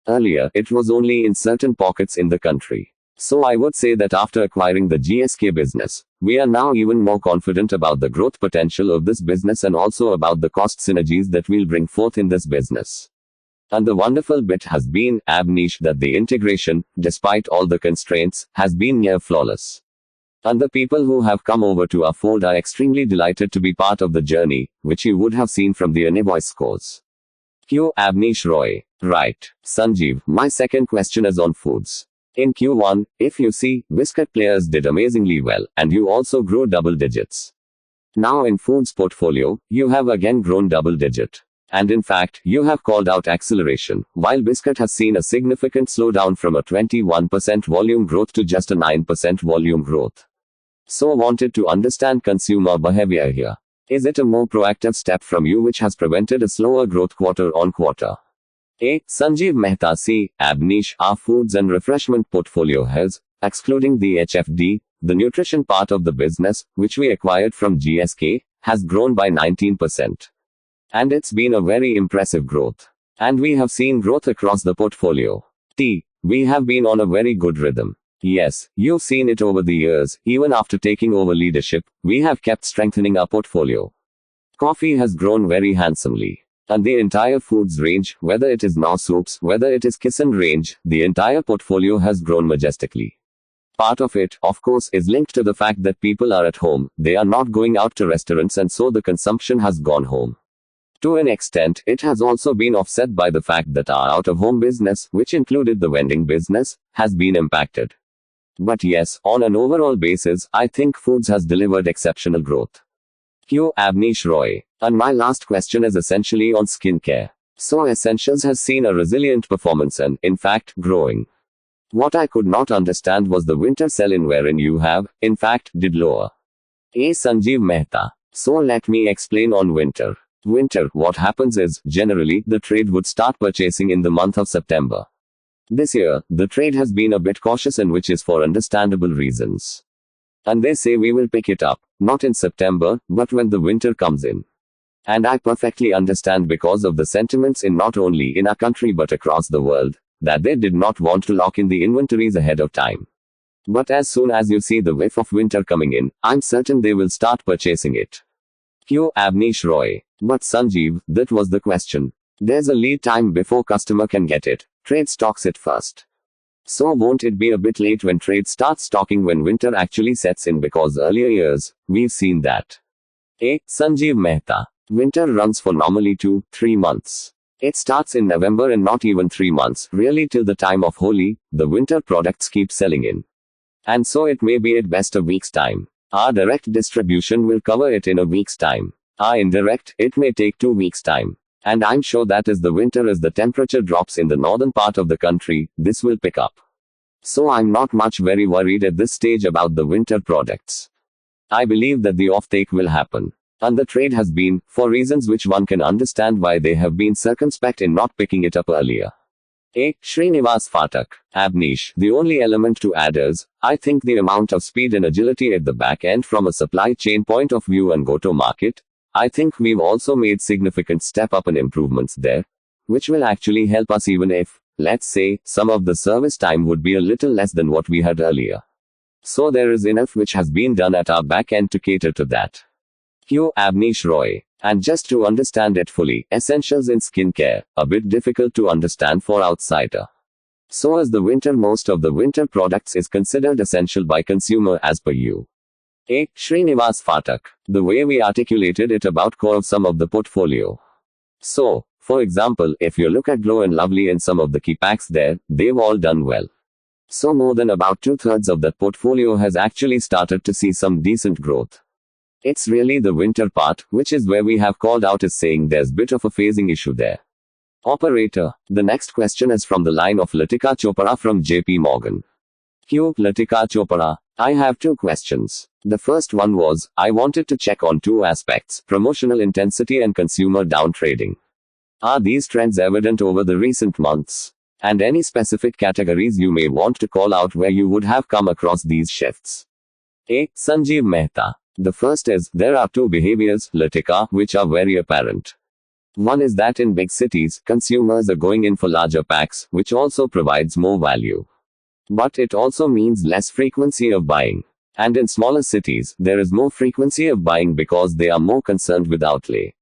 Earlier, it was only in certain pockets in the country. So I would say that after acquiring the GSK business, we are now even more confident about the growth potential of this business and also about the cost synergies that we'll bring forth in this business. And the wonderful bit has been, Abneesh, that the integration, despite all the constraints, has been near flawless. And the people who have come over to our fold are extremely delighted to be part of the journey, which you would have seen from the invoice scores. Q. Abneesh Roy. Right. Sanjeev, my second question is on foods. In Q1, if you see, biscuit players did amazingly well, and you also grew double digits. Now in foods portfolio, you have again grown double digit. And in fact, you have called out acceleration, while biscuit has seen a significant slowdown from a 21% volume growth to just a 9% volume growth. So wanted to understand consumer behavior here. Is it a more proactive step from you which has prevented a slower growth quarter on quarter? A. Sanjeev Mehta. C. Abneesh, our foods and refreshment portfolio has, excluding the HFD, the nutrition part of the business, which we acquired from GSK, has grown by 19%. And it's been a very impressive growth. And we have seen growth across the portfolio. T. We have been on a very good rhythm. Yes, you've seen it over the years, even after taking over leadership, we have kept strengthening our portfolio. Coffee has grown very handsomely. And the entire foods range, whether it is now soups, whether it is Kissan range, the entire portfolio has grown majestically. Part of it, of course, is linked to the fact that people are at home, they are not going out to restaurants, and so the consumption has gone home. To an extent, it has also been offset by the fact that our out-of-home business, which included the vending business, has been impacted. But yes, on an overall basis, I think foods has delivered exceptional growth. Q. Abneesh Roy. And my last question is essentially on skincare. So Essentials has seen a resilient performance and, in fact, growing. What I could not understand was the winter sell-in wherein you have, in fact, did lower. A. Sanjeev Mehta. So let me explain on winter. Winter, what happens is, generally, the trade would start purchasing in the month of September. This year, the trade has been a bit cautious, and which is for understandable reasons. And they say we will pick it up, not in September, but when the winter comes in. And I perfectly understand because of the sentiments in not only in our country but across the world, that they did not want to lock in the inventories ahead of time. But as soon as you see the whiff of winter coming in, I'm certain they will start purchasing it. Q. Abneesh Roy. But Sanjeev, that was the question. There's a lead time before customer can get it. Trade stocks it first. So won't it be a bit late when trade starts stocking when winter actually sets in, because earlier years, we've seen that. A. Sanjeev Mehta. Winter runs for normally 2-3 months. It starts in November and not even 3 months, really till the time of Holi, the winter products keep selling in. And so it may be at best a week's time. Our direct distribution will cover it in a week's time. Our indirect, it may take 2 weeks' time. And I'm sure that as the winter, as the temperature drops in the northern part of the country, this will pick up. So I'm not much very worried at this stage about the winter products. I believe that the offtake will happen. And the trade has been, for reasons which one can understand why they have been circumspect in not picking it up earlier. A. Srinivas Phatak. Abneesh, the only element to add is, I think the amount of speed and agility at the back end from a supply chain point of view and go-to-market, I think we've also made significant step up and improvements there, which will actually help us even if, let's say, some of the service time would be a little less than what we had earlier. So there is enough which has been done at our back end to cater to that. Q. Abneesh Roy. And just to understand it fully, essentials in skincare, a bit difficult to understand for outsider. So as the winter, most of the winter products is considered essential by consumer as per you. A. Srinivas Phatak. The way we articulated it about core of some of the portfolio. So, for example, if you look at Glow and Lovely and some of the key packs there, they've all done well. So more than about 2/3 of that portfolio has actually started to see some decent growth. It's really the winter part, which is where we have called out as saying there's bit of a phasing issue there. Operator, the next question is from the line of Latika Chopra from JP Morgan. Q. Latika Chopra. I have two questions. The first one was, I wanted to check on two aspects, promotional intensity and consumer downtrading. Are these trends evident over the recent months? And any specific categories you may want to call out where you would have come across these shifts? A. Sanjeev Mehta. The first is, there are two behaviors, Latika, which are very apparent. One is that in big cities, consumers are going in for larger packs, which also provides more value. But it also means less frequency of buying. And in smaller cities, there is more frequency of buying because they are more concerned with outlay.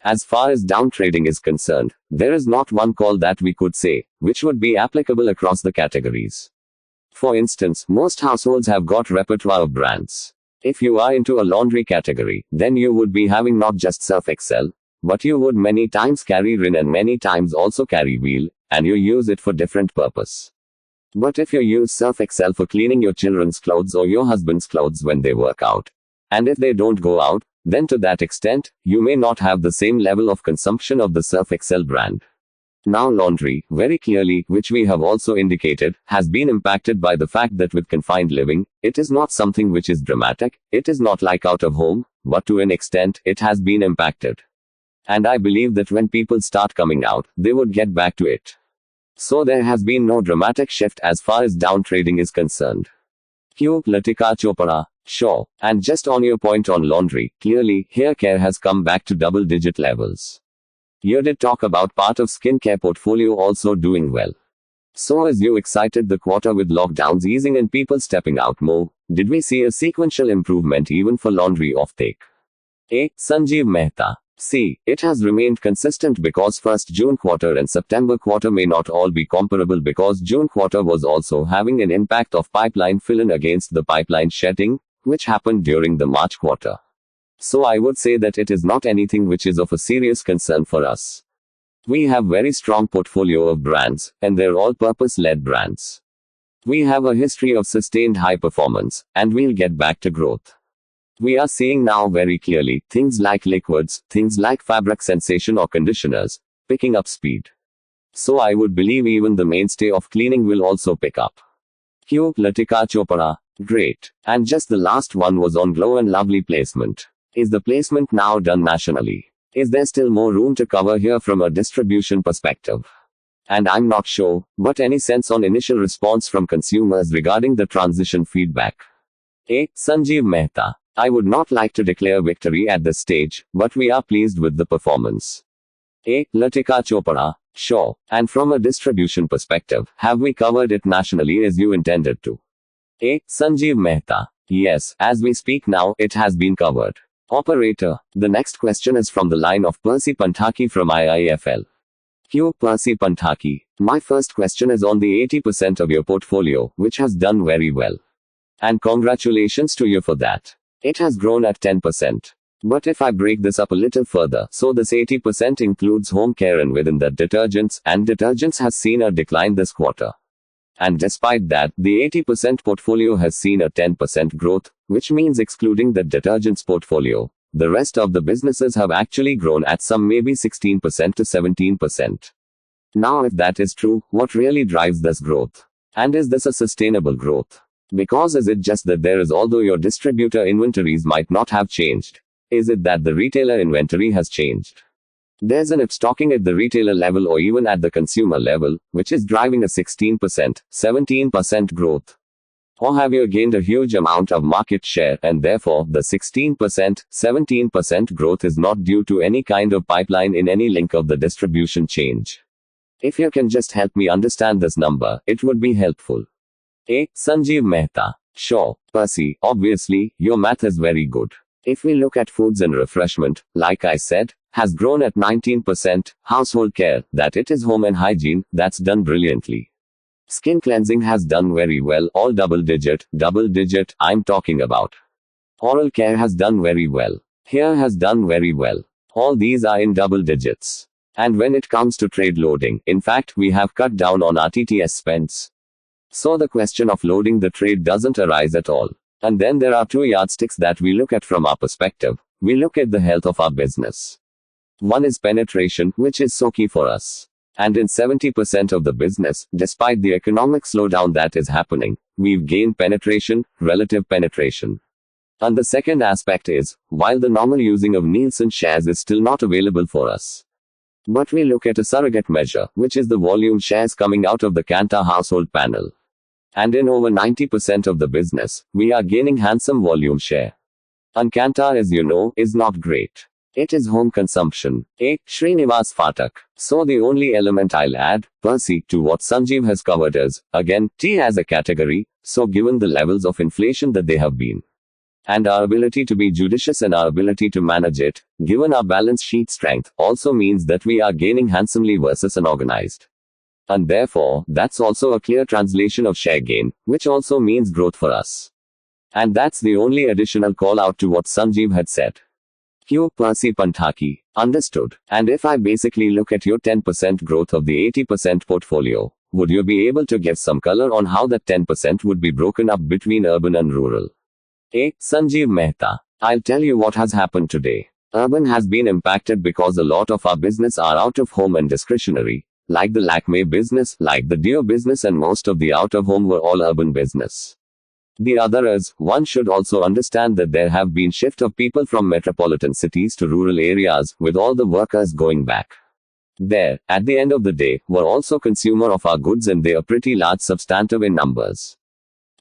As far as downtrading is concerned, there is not one call that we could say, which would be applicable across the categories. For instance, most households have got repertoire of brands. If you are into a laundry category, then you would be having not just Surf Excel, but you would many times carry Rin and many times also carry Wheel, and you use it for different purpose. But if you use Surf Excel for cleaning your children's clothes or your husband's clothes when they work out, and if they don't go out, then to that extent, you may not have the same level of consumption of the Surf Excel brand. Now laundry, very clearly, which we have also indicated, has been impacted by the fact that with confined living, it is not something which is dramatic, it is not like out of home, but to an extent, it has been impacted. And I believe that when people start coming out, they would get back to it. So there has been no dramatic shift as far as downtrading is concerned. Q. Latika Chopra. Sure. And just on your point on laundry, clearly, hair care has come back to double-digit levels. You did talk about part of skincare portfolio also doing well. So as you exited the quarter with lockdowns easing and people stepping out more, did we see a sequential improvement even for laundry offtake? A. Sanjeev Mehta. C. It has remained consistent because first June quarter and September quarter may not all be comparable because June quarter was also having an impact of pipeline fill-in against the pipeline shedding, which happened during the March quarter. So I would say that it is not anything which is of a serious concern for us. We have very strong portfolio of brands, and they're all purpose-led brands. We have a history of sustained high performance, and we'll get back to growth. We are seeing now very clearly, things like liquids, things like fabric sensation or conditioners, picking up speed. So I would believe even the mainstay of cleaning will also pick up. Q. Latika Chopra. Great. And just the last one was on Glow and Lovely placement. Is the placement now done nationally? Is there still more room to cover here from a distribution perspective? And I'm not sure, but any sense on initial response from consumers regarding the transition feedback? A. Sanjeev Mehta. I would not like to declare victory at this stage, but we are pleased with the performance. A. Latika Chopra. Sure. And from a distribution perspective, have we covered it nationally as you intended to? A. Sanjeev Mehta. Yes, as we speak now, it has been covered. Operator. The next question is from the line of Percy Panthaki from IIFL. Q. Percy Panthaki. My first question is on the 80% of your portfolio, which has done very well. And congratulations to you for that. It has grown at 10%. But if I break this up a little further, so this 80% includes home care and within that detergents, and detergents has seen a decline this quarter. And despite that, the 80% portfolio has seen a 10% growth, which means excluding the detergents portfolio, the rest of the businesses have actually grown at some maybe 16% to 17%. Now if that is true, what really drives this growth? And is this a sustainable growth? Because is it just that there is, although your distributor inventories might not have changed, is it that the retailer inventory has changed? There's an upstocking at the retailer level or even at the consumer level, which is driving a 16%, 17% growth. Or have you gained a huge amount of market share and therefore the 16%, 17% growth is not due to any kind of pipeline in any link of the distribution change? If you can just help me understand this number, it would be helpful. A. Sanjeev Mehta. Sure, Percy, obviously, your math is very good. If we look at foods and refreshment, like I said, has grown at 19%, household care, that it is home and hygiene, that's done brilliantly. Skin cleansing has done very well, all double digit, I'm talking about. Oral care has done very well. Hair has done very well. All these are in double digits. And when it comes to trade loading, in fact, we have cut down on our TTS spends. So the question of loading the trade doesn't arise at all. And then there are two yardsticks that we look at from our perspective. We look at the health of our business. One is penetration, which is so key for us. And in 70% of the business, despite the economic slowdown that is happening, we've gained penetration, relative penetration. And the second aspect is, while the normal using of Nielsen shares is still not available for us, but we look at a surrogate measure, which is the volume shares coming out of the Kantar household panel. And in over 90% of the business, we are gaining handsome volume share. And Kantar, as you know, is not great. It is home consumption. A. Srinivas Phatak. So the only element I'll add, Percy, to what Sanjeev has covered is, again, tea as a category, so given the levels of inflation that they have been, and our ability to be judicious and our ability to manage it, given our balance sheet strength, also means that we are gaining handsomely versus unorganized. And therefore, that's also a clear translation of share gain, which also means growth for us. And that's the only additional call out to what Sanjeev had said. Q. Percy Panthaki. Understood. And if I basically look at your 10% growth of the 80% portfolio, would you be able to give some color on how that 10% would be broken up between urban and rural? A. Sanjeev Mehta. I'll tell you what has happened today. Urban has been impacted because a lot of our business are out of home and discretionary, like the Lakme business, like the Dio business, and most of the out of home were all urban business. The other is, one should also understand that there have been shift of people from metropolitan cities to rural areas, with all the workers going back there, at the end of the day, were also consumer of our goods, and they are pretty large substantive in numbers.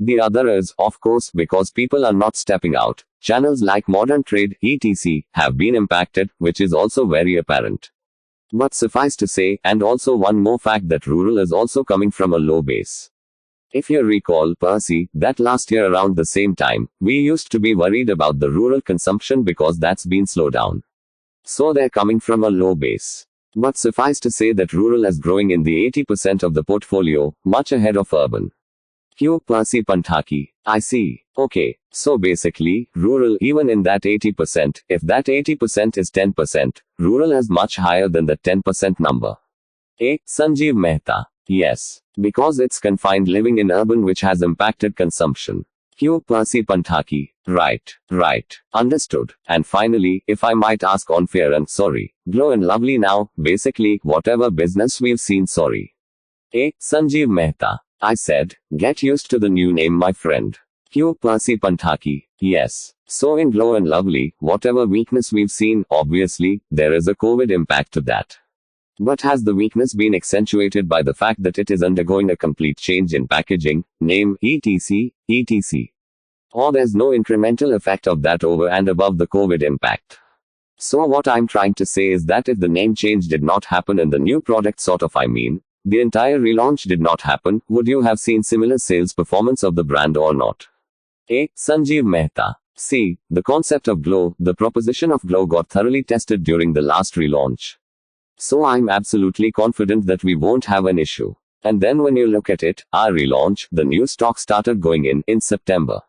The other is, of course, because people are not stepping out. Channels like modern trade, etc., have been impacted, which is also very apparent. But suffice to say, and also one more fact, that rural is also coming from a low base. If you recall, Percy, that last year around the same time, we used to be worried about the rural consumption because that's been slowed down. So they're coming from a low base. But suffice to say that rural is growing in the 80% of the portfolio, much ahead of urban. Q. Percy Panthaki. I see. Okay. So basically, rural, even in that 80%, if that 80% is 10%, rural is much higher than the 10% number. A. Sanjeev Mehta. Yes. Because it's confined living in urban which has impacted consumption. Q. Percy Panthaki. Right. Understood. And finally, if I might ask on Fair and Sorry, Glow and Lovely now, basically, whatever business we've seen, sorry. A. Sanjeev Mehta. I said, get used to the new name, my friend. Q. Percy Panthaki. Yes. So in Glow and Lovely, whatever weakness we've seen, obviously, there is a COVID impact to that. But has the weakness been accentuated by the fact that it is undergoing a complete change in packaging, name, etc., etc.? Or there's no incremental effect of that over and above the COVID impact? So what I'm trying to say is that if the name change did not happen and the new product the entire relaunch did not happen, would you have seen similar sales performance of the brand or not? A. Sanjeev Mehta. See, the concept of Glow, the proposition of Glow got thoroughly tested during the last relaunch. So I'm absolutely confident that we won't have an issue. And then when you look at it, our relaunch, the new stock started going in September.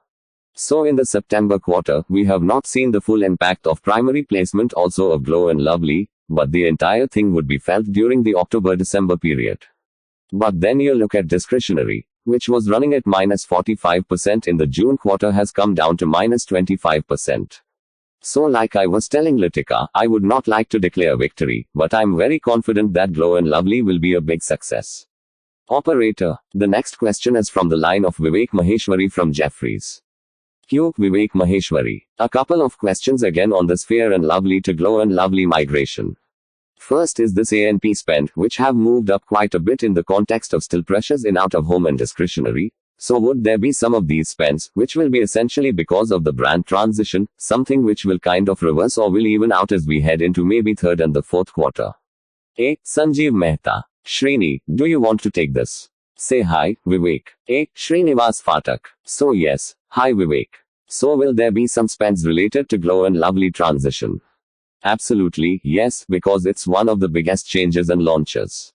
So in the September quarter, we have not seen the full impact of primary placement also of Glow and Lovely, but the entire thing would be felt during the October-December period. But then you look at discretionary, which was running at -45% in the June quarter, has come down to -25%. So like I was telling Litika, I would not like to declare victory, but I'm very confident that Glow and Lovely will be a big success. Operator, the next question is from the line of Vivek Maheshwari from Jefferies. Q. Vivek Maheshwari. A couple of questions again on this Fair and Lovely to Glow and Lovely migration. First is this A&P spend, which have moved up quite a bit in the context of still pressures in out-of-home and discretionary. So would there be some of these spends, which will be essentially because of the brand transition, something which will kind of reverse or will even out as we head into maybe third and the fourth quarter? A. Sanjeev Mehta. Srini, do you want to take this? Say hi, Vivek. A. Srinivas Phatak. So yes, hi Vivek. So will there be some spends related to Glow and Lovely transition? Absolutely, yes, because it's one of the biggest changes and launches.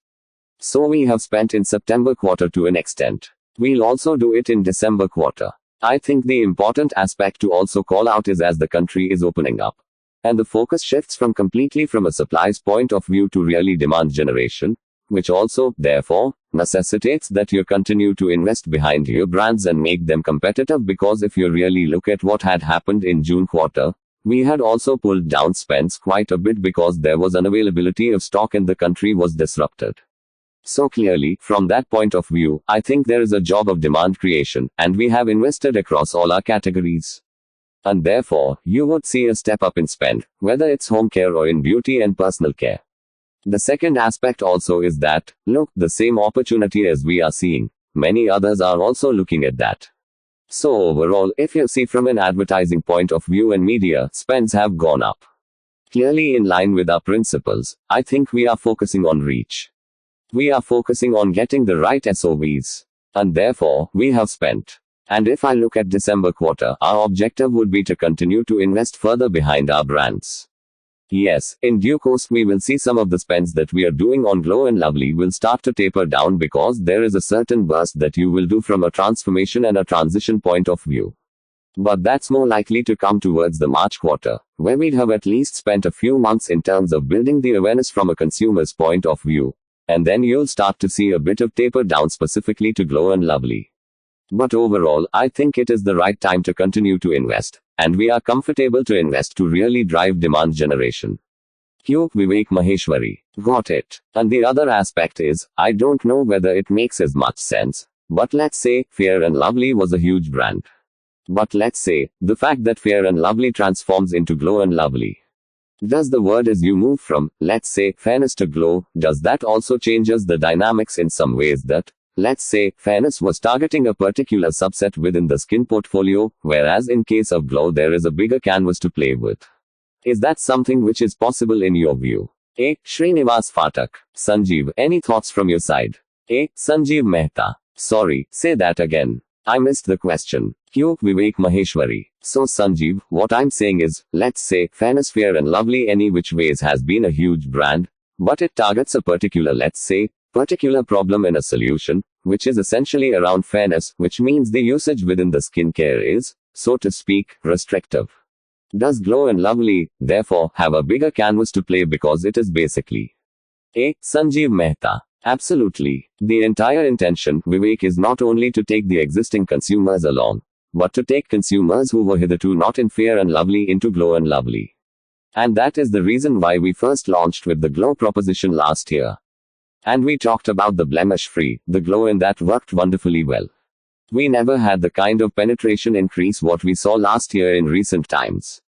So we have spent in September quarter to an extent. We'll also do it in December quarter. I think the important aspect to also call out is as the country is opening up, and the focus shifts completely from a supplies point of view to really demand generation, which also, therefore, necessitates that you continue to invest behind your brands and make them competitive, because if you really look at what had happened in June quarter, we had also pulled down spends quite a bit because there was unavailability of stock and the country was disrupted. So clearly, from that point of view, I think there is a job of demand creation, and we have invested across all our categories. And therefore, you would see a step up in spend, whether it's home care or in beauty and personal care. The second aspect also is that, look, the same opportunity as we are seeing, many others are also looking at that. So overall, if you see from an advertising point of view and media, spends have gone up. Clearly in line with our principles, I think we are focusing on reach. We are focusing on getting the right SOVs. And therefore, we have spent. And if I look at December quarter, our objective would be to continue to invest further behind our brands. Yes, in due course we will see some of the spends that we are doing on Glow and Lovely will start to taper down because there is a certain burst that you will do from a transformation and a transition point of view. But that's more likely to come towards the March quarter, where we'd have at least spent a few months in terms of building the awareness from a consumer's point of view. And then you'll start to see a bit of taper down specifically to Glow and Lovely. But overall, I think it is the right time to continue to invest, and we are comfortable to invest to really drive demand generation. Q. Vivek Maheshwari. Got it. And the other aspect is, I don't know whether it makes as much sense, but let's say, Fair and Lovely was a huge brand. But let's say, the fact that Fair and Lovely transforms into Glow and Lovely. Does the word as you move from, let's say, fairness to glow, does that also changes the dynamics in some ways that, let's say, fairness was targeting a particular subset within the skin portfolio, whereas in case of glow there is a bigger canvas to play with. Is that something which is possible in your view? A. Srinivas Phatak. Sanjeev, any thoughts from your side? A. Sanjeev Mehta. Sorry, say that again. I missed the question. Q. Vivek Maheshwari. So Sanjeev, what I'm saying is, let's say, Fairness Fair and Lovely any which ways has been a huge brand, but it targets a particular, let's say, particular problem in a solution, which is essentially around fairness, which means the usage within the skincare is, so to speak, restrictive. Does Glow and Lovely, therefore, have a bigger canvas to play because it is basically A. Sanjeev Mehta. Absolutely. The entire intention, Vivek, is not only to take the existing consumers along, but to take consumers who were hitherto not in Fair and Lovely into Glow and Lovely. And that is the reason why we first launched with the Glow proposition last year. And we talked about the blemish-free, the glow, and that worked wonderfully well. We never had the kind of penetration increase what we saw last year in recent times.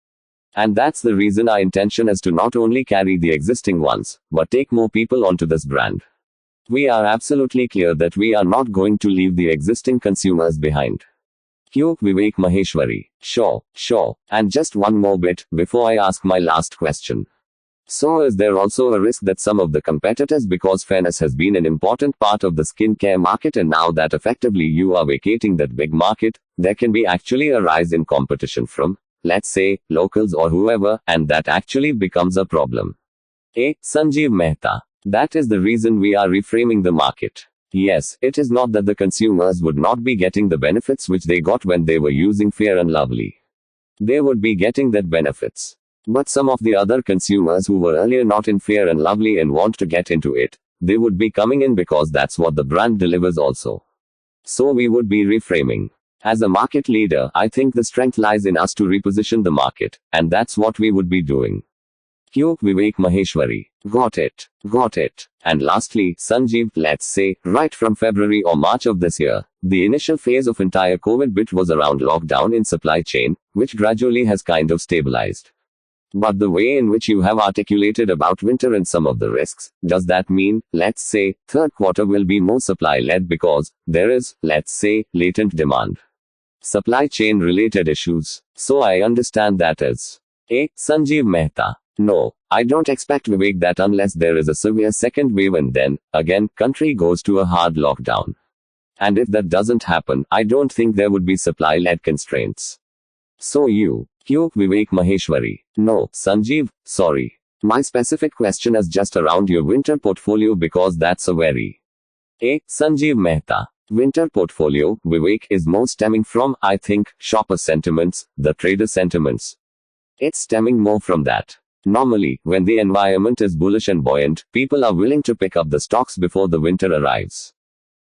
And that's the reason our intention is to not only carry the existing ones, but take more people onto this brand. We are absolutely clear that we are not going to leave the existing consumers behind. Q. Vivek Maheshwari. Sure. And just one more bit, before I ask my last question. So is there also a risk that some of the competitors, because fairness has been an important part of the skincare market and now that effectively you are vacating that big market, there can be actually a rise in competition from, let's say, locals or whoever, and that actually becomes a problem? A. Sanjeev Mehta. That is the reason we are reframing the market. Yes, it is not that the consumers would not be getting the benefits which they got when they were using Fair and Lovely. They would be getting that benefits. But some of the other consumers who were earlier not in Fair and Lovely and want to get into it, they would be coming in because that's what the brand delivers also. So we would be reframing. As a market leader, I think the strength lies in us to reposition the market, and that's what we would be doing. Q. Vivek Maheshwari. Got it. And lastly, Sanjeev, let's say, right from February or March of this year, the initial phase of entire COVID bit was around lockdown in supply chain, which gradually has kind of stabilized. But the way in which you have articulated about winter and some of the risks, does that mean, let's say, third quarter will be more supply-led because there is, let's say, latent demand? Supply chain related issues. So I understand that as A. Sanjeev Mehta. No, I don't expect, Vivek, that unless there is a severe second wave and then, again, country goes to a hard lockdown. And if that doesn't happen, I don't think there would be supply-led constraints. So you, Q. Vivek Maheshwari. No, Sanjeev, sorry. My specific question is just around your winter portfolio because that's a very A. Sanjeev Mehta. Winter portfolio, Vivek, is more stemming from, I think, shopper sentiments, the trader sentiments. It's stemming more from that. Normally, when the environment is bullish and buoyant, people are willing to pick up the stocks before the winter arrives.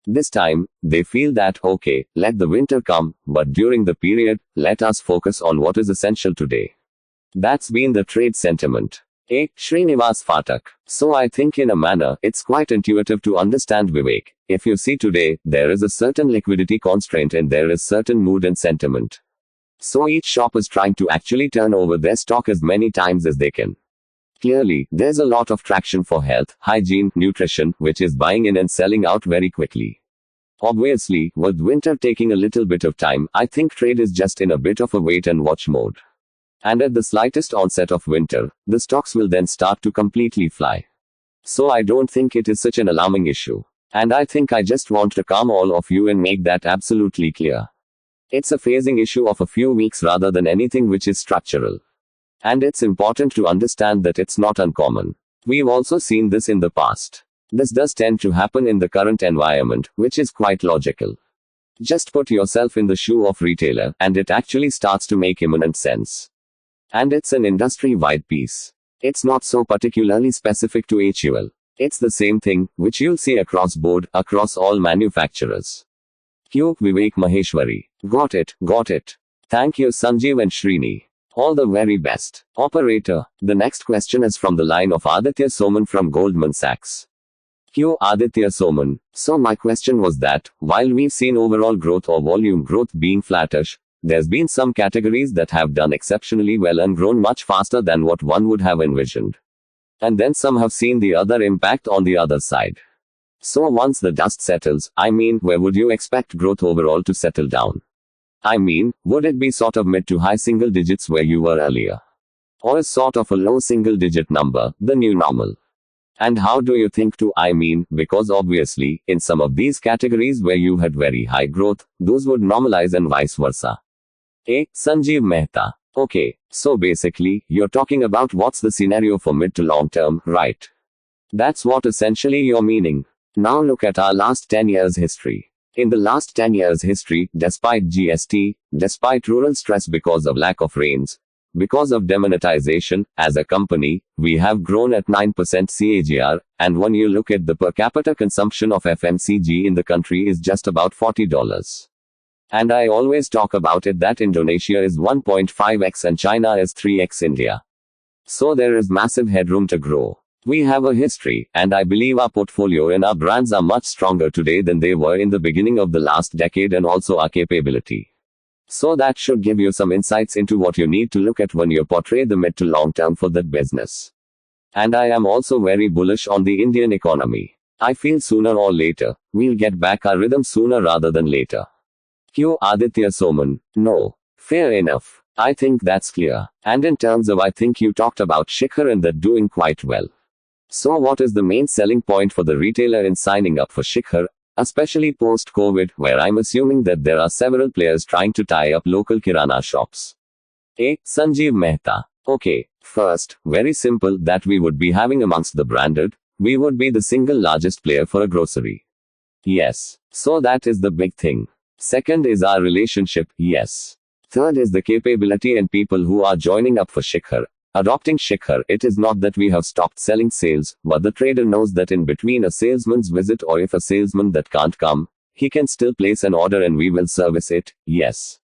This time, they feel that, okay, let the winter come, but during the period, let us focus on what is essential today. That's been the trade sentiment. A. Srinivas Phatak. So I think in a manner, it's quite intuitive to understand Vivek. If you see today, there is a certain liquidity constraint and there is certain mood and sentiment. So each shop is trying to actually turn over their stock as many times as they can. Clearly, there's a lot of traction for health, hygiene, nutrition, which is buying in and selling out very quickly. Obviously, with winter taking a little bit of time, I think trade is just in a bit of a wait and watch mode. And at the slightest onset of winter, the stocks will then start to completely fly. So I don't think it is such an alarming issue. And I think I just want to calm all of you and make that absolutely clear. It's a phasing issue of a few weeks rather than anything which is structural. And it's important to understand that it's not uncommon. We've also seen this in the past. This does tend to happen in the current environment, which is quite logical. Just put yourself in the shoe of retailer, and it actually starts to make imminent sense. And it's an industry-wide piece. It's not so particularly specific to HUL. It's the same thing, which you'll see across board, across all manufacturers. Q. Vivek Maheshwari. Got it. Thank you Sanjeev and Srini. All the very best. Operator. The next question is from the line of Aditya Soman from Goldman Sachs. Q. Aditya Soman. So my question was that, while we've seen overall growth or volume growth being flattish, there's been some categories that have done exceptionally well and grown much faster than what one would have envisioned. And then some have seen the other impact on the other side. So once the dust settles, where would you expect growth overall to settle down? Would it be sort of mid to high single digits where you were earlier? Or is sort of a low single digit number the new normal? And how do you think because obviously, in some of these categories where you had very high growth, those would normalize and vice versa. A. Sanjeev Mehta. Okay, so basically, you're talking about what's the scenario for mid to long term, right? That's what essentially you're meaning. Now look at our last 10 years history. In the last 10 years history, despite GST, despite rural stress because of lack of rains, because of demonetization, as a company, we have grown at 9% CAGR, and when you look at the per capita consumption of FMCG in the country is just about $40. And I always talk about it that Indonesia is 1.5x and China is 3x India. So there is massive headroom to grow. We have a history, and I believe our portfolio and our brands are much stronger today than they were in the beginning of the last decade and also our capability. So that should give you some insights into what you need to look at when you portray the mid to long term for that business. And I am also very bullish on the Indian economy. I feel sooner or later, we'll get back our rhythm sooner rather than later. Q. Aditya Soman. No. Fair enough. I think that's clear. And in terms of I think you talked about Shikhar and that doing quite well. So what is the main selling point for the retailer in signing up for Shikhar, especially post-COVID, where I'm assuming that there are several players trying to tie up local kirana shops? A. Sanjeev Mehta. Okay, first, very simple that we would be having amongst the branded, we would be the single largest player for a grocery. Yes. So that is the big thing. Second is our relationship, yes. Third is the capability and people who are joining up for Shikhar. Adopting Shikhar, it is not that we have stopped selling sales, but the trader knows that in between a salesman's visit or if a salesman that can't come, he can still place an order and we will service it, yes.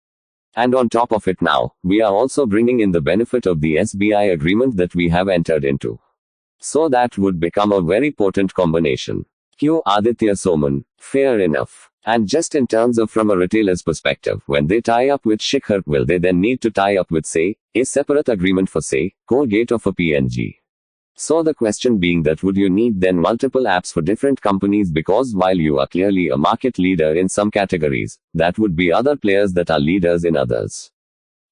And on top of it now, we are also bringing in the benefit of the SBI agreement that we have entered into. So that would become a very potent combination. Q. Aditya Soman. Fair enough. And just in terms of from a retailer's perspective, when they tie up with Shikhar, will they then need to tie up with, say, a separate agreement for, say, Colgate or for P&G? So the question being that would you need then multiple apps for different companies because while you are clearly a market leader in some categories, that would be other players that are leaders in others.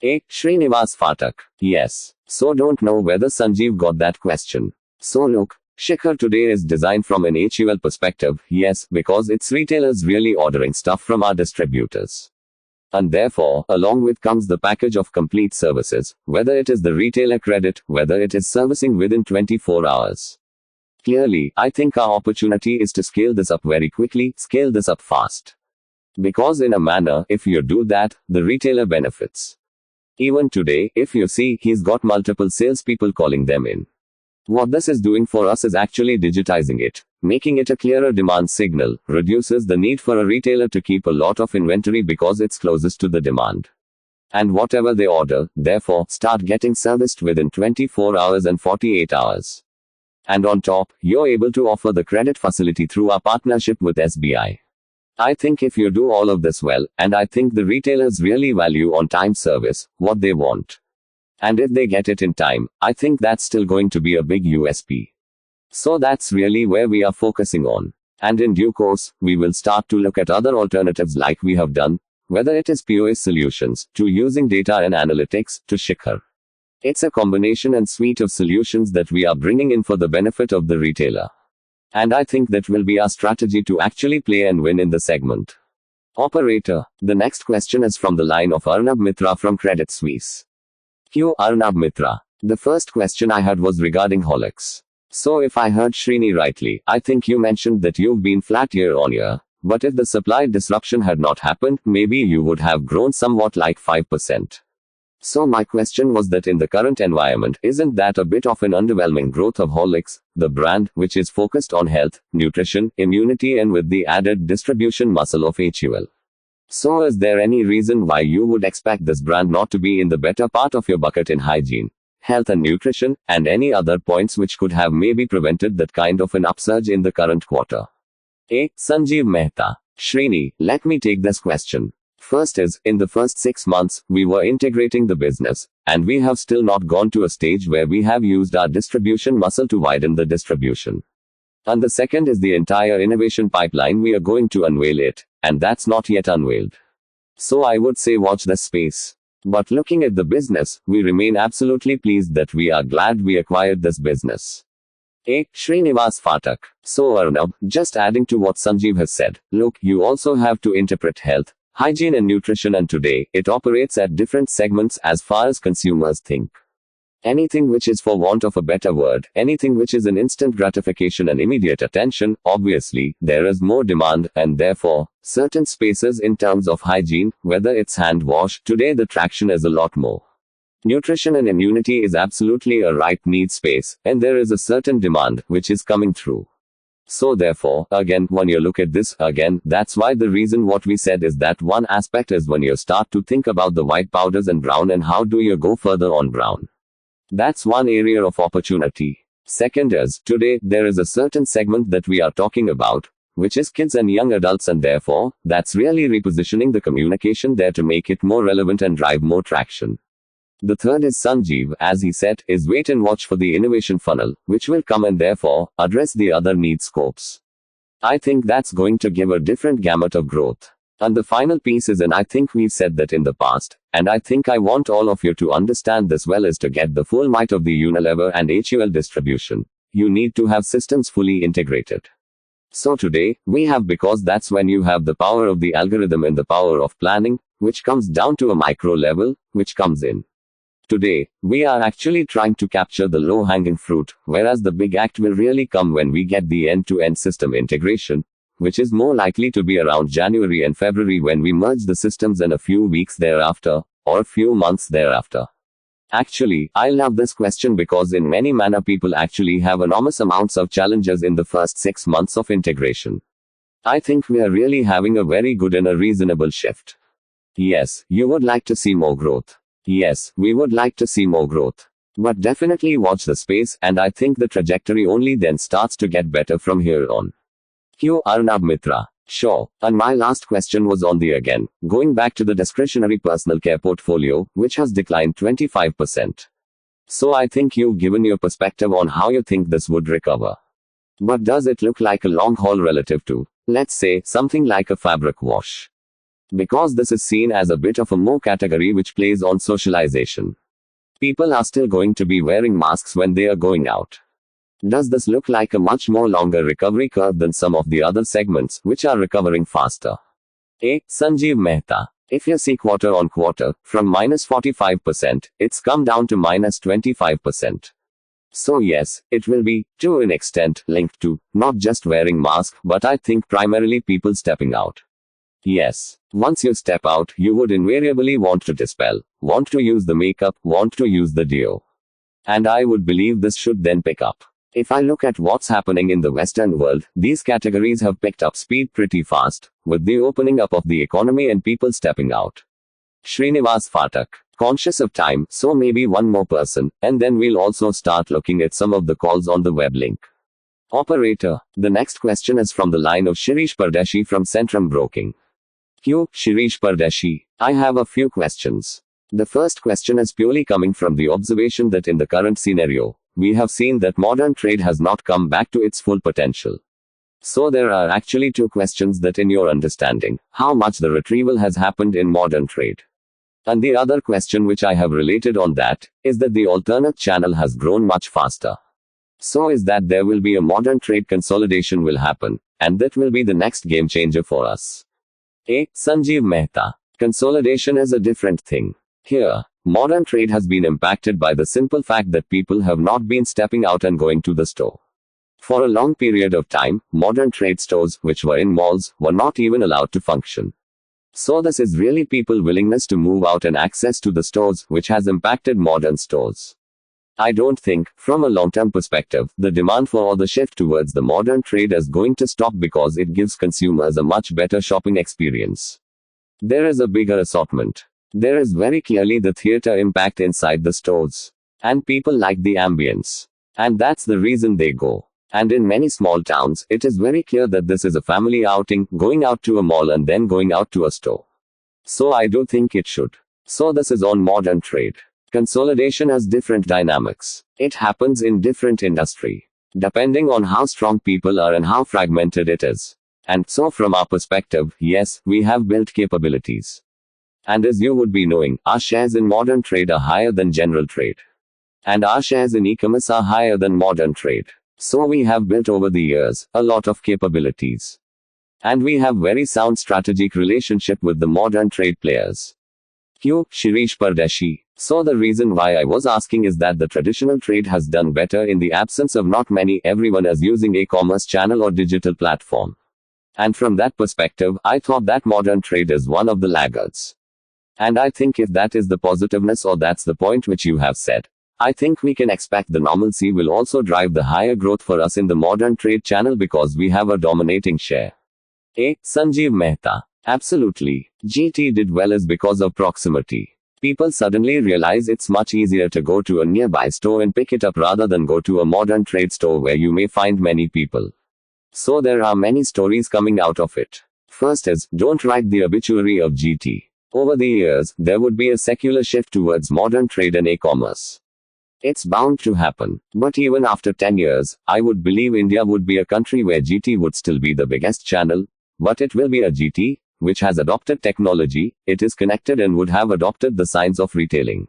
A. Srinivas Phatak. Yes. So don't know whether Sanjeev got that question. So look, Shikhar today is designed from an HUL perspective, yes, because it's retailers really ordering stuff from our distributors. And therefore, along with comes the package of complete services, whether it is the retailer credit, whether it is servicing within 24 hours. Clearly, I think our opportunity is to scale this up very quickly, scale this up fast. Because in a manner, if you do that, the retailer benefits. Even today, if you see, he's got multiple salespeople calling them in. What this is doing for us is actually digitizing it, making it a clearer demand signal, reduces the need for a retailer to keep a lot of inventory because it's closest to the demand. And whatever they order, therefore, start getting serviced within 24 hours and 48 hours. And on top, you're able to offer the credit facility through our partnership with SBI. I think if you do all of this well, and I think the retailers really value on-time service, what they want. And if they get it in time, I think that's still going to be a big USP. So that's really where we are focusing on. And in due course, we will start to look at other alternatives like we have done, whether it is POS solutions, to using data and analytics, to Shikhar. It's a combination and suite of solutions that we are bringing in for the benefit of the retailer. And I think that will be our strategy to actually play and win in the segment. Operator, the next question is from the line of Arnab Mitra from Credit Suisse. Q. Arnab Mitra. The first question I had was regarding Horlicks. So if I heard Srini rightly, I think you mentioned that you've been flat year on year, but if the supply disruption had not happened, maybe you would have grown somewhat like 5%. So my question was that in the current environment, isn't that a bit of an underwhelming growth of Horlicks, the brand, which is focused on health, nutrition, immunity and with the added distribution muscle of HUL? So is there any reason why you would expect this brand not to be in the better part of your bucket in hygiene, health and nutrition, and any other points which could have maybe prevented that kind of an upsurge in the current quarter? A. Sanjeev Mehta. Srini, let me take this question. First is, in the first 6 months, we were integrating the business, and we have still not gone to a stage where we have used our distribution muscle to widen the distribution. And the second is the entire innovation pipeline, we are going to unveil it, and that's not yet unveiled. So I would say watch this space. But looking at the business, we remain absolutely pleased that we are glad we acquired this business. A. Srinivas Phatak. So Arnab, just adding to what Sanjeev has said, look, you also have to interpret health, hygiene and nutrition, and today, it operates at different segments as far as consumers think. Anything which is, for want of a better word, anything which is an instant gratification and immediate attention, obviously, there is more demand, and therefore, certain spaces in terms of hygiene, whether it's hand wash, today the traction is a lot more. Nutrition and immunity is absolutely a ripe need space, and there is a certain demand, which is coming through. So therefore, again, when you look at this, again, that's why the reason what we said is that one aspect is when you start to think about the white powders and brown and how do you go further on brown. That's one area of opportunity. Second is, today, there is a certain segment that we are talking about, which is kids and young adults, and therefore, that's really repositioning the communication there to make it more relevant and drive more traction. The third is Sanjeev, as he said, is wait and watch for the innovation funnel, which will come and therefore, address the other need scopes. I think that's going to give a different gamut of growth. And the final piece is, and I think we've said that in the past, and I think I want all of you to understand this well, is to get the full might of the Unilever and HUL distribution, you need to have systems fully integrated. So today, we have, because that's when you have the power of the algorithm and the power of planning, which comes down to a micro level, which comes in. Today, we are actually trying to capture the low-hanging fruit, whereas the big act will really come when we get the end-to-end system integration, which is more likely to be around January and February when we merge the systems, and a few weeks thereafter, or a few months thereafter. Actually, I love this question because in many manner people actually have enormous amounts of challenges in the first 6 months of integration. I think we are really having a very good and a reasonable shift. Yes, you would like to see more growth. Yes, we would like to see more growth. But definitely watch the space, and I think the trajectory only then starts to get better from here on. Q. Arnab Mitra. Sure. And my last question was on the, again, going back to the discretionary personal care portfolio, which has declined 25%. So I think you've given your perspective on how you think this would recover. But does it look like a long haul relative to, let's say, something like a fabric wash? Because this is seen as a bit of a more category which plays on socialization. People are still going to be wearing masks when they are going out. Does this look like a much more longer recovery curve than some of the other segments, which are recovering faster? A. Sanjeev Mehta. If you see quarter on quarter, from -45%, it's come down to -25%. So yes, it will be, to an extent, linked to, not just wearing mask, but I think primarily people stepping out. Yes. Once you step out, you would invariably want to dispel, want to use the makeup, want to use the deo. And I would believe this should then pick up. If I look at what's happening in the Western world, these categories have picked up speed pretty fast, with the opening up of the economy and people stepping out. Srinivas Phatak. Conscious of time, so maybe one more person, and then we'll also start looking at some of the calls on the web link. Operator. The next question is from the line of Shirish Pardeshi from Centrum Broking. Q. Shirish Pardeshi. I have a few questions. The first question is purely coming from the observation that in the current scenario, we have seen that modern trade has not come back to its full potential. So there are actually two questions that in your understanding, how much the retrieval has happened in modern trade. And the other question which I have related on that, is that the alternate channel has grown much faster. So is that there will be a modern trade consolidation will happen, and that will be the next game changer for us. A. Sanjeev Mehta. Consolidation is a different thing. Here, modern trade has been impacted by the simple fact that people have not been stepping out and going to the store. For a long period of time, modern trade stores, which were in malls, were not even allowed to function. So this is really people willingness to move out and access to the stores, which has impacted modern stores. I don't think, from a long-term perspective, the demand for or the shift towards the modern trade is going to stop because it gives consumers a much better shopping experience. There is a bigger assortment. There is very clearly the theater impact inside the stores. And people like the ambience. And that's the reason they go. And in many small towns, it is very clear that this is a family outing, going out to a mall and then going out to a store. So I do think it should. So this is on modern trade. Consolidation has different dynamics. It happens in different industry. Depending on how strong people are and how fragmented it is. And so from our perspective, yes, we have built capabilities. And as you would be knowing, our shares in modern trade are higher than general trade. And our shares in e-commerce are higher than modern trade. So we have built over the years, a lot of capabilities. And we have very sound strategic relationship with the modern trade players. Q. Shirish Pardeshi. So the reason why I was asking is that the traditional trade has done better in the absence of not many everyone is using e-commerce channel or digital platform. And from that perspective, I thought that modern trade is one of the laggards. And I think if that is the positiveness or that's the point which you have said, I think we can expect the normalcy will also drive the higher growth for us in the modern trade channel because we have a dominating share. A. Sanjeev Mehta. Absolutely. GT did well is because of proximity. People suddenly realize it's much easier to go to a nearby store and pick it up rather than go to a modern trade store where you may find many people. So there are many stories coming out of it. First is, don't write the obituary of GT. Over the years, there would be a secular shift towards modern trade and e-commerce. It's bound to happen. But even after 10 years, I would believe India would be a country where GT would still be the biggest channel, but it will be a GT, which has adopted technology, it is connected and would have adopted the science of retailing.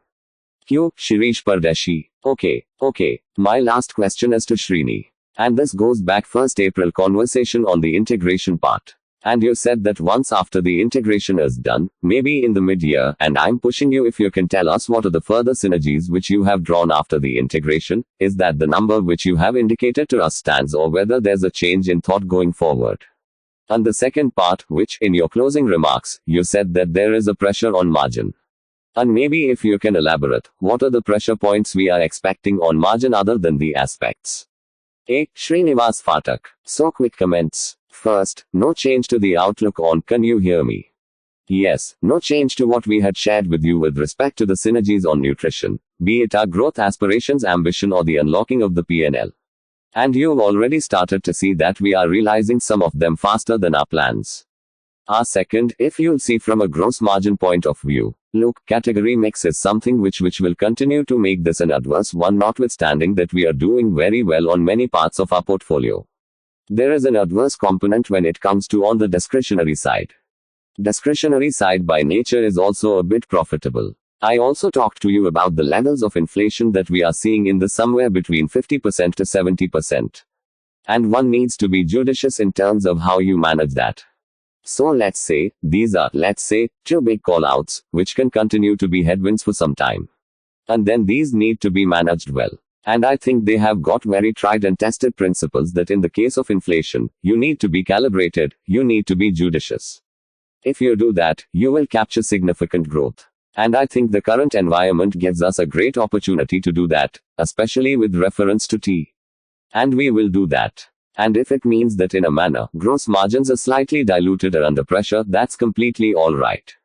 Q. Shirish Pardeshi. Okay. My last question is to Srini. And this goes back 1st April conversation on the integration part. And you said that once after the integration is done, maybe in the mid-year, and I'm pushing you if you can tell us what are the further synergies which you have drawn after the integration, is that the number which you have indicated to us stands or whether there's a change in thought going forward. And the second part, which, in your closing remarks, you said that there is a pressure on margin. And maybe if you can elaborate, what are the pressure points we are expecting on margin other than the aspects? A. Srinivas Phatak. So quick comments. First, no change to the outlook on can you hear me? Yes, no change to what we had shared with you with respect to the synergies on nutrition, be it our growth aspirations, ambition or the unlocking of the P&L. And you've already started to see that we are realizing some of them faster than our plans. Our second, if you'll see from a gross margin point of view, look, category mix is something which will continue to make this an adverse one notwithstanding that we are doing very well on many parts of our portfolio. There is an adverse component when it comes to on the discretionary side. Discretionary side by nature is also a bit profitable. I also talked to you about the levels of inflation that we are seeing in the somewhere between 50% to 70%. And one needs to be judicious in terms of how you manage that. So let's say, these are, two big call-outs, which can continue to be headwinds for some time. And then these need to be managed well. And I think they have got very tried and tested principles that in the case of inflation, you need to be calibrated, you need to be judicious. If you do that, you will capture significant growth. And I think the current environment gives us a great opportunity to do that, especially with reference to tea. And we will do that. And if it means that in a manner, gross margins are slightly diluted or under pressure, that's completely alright.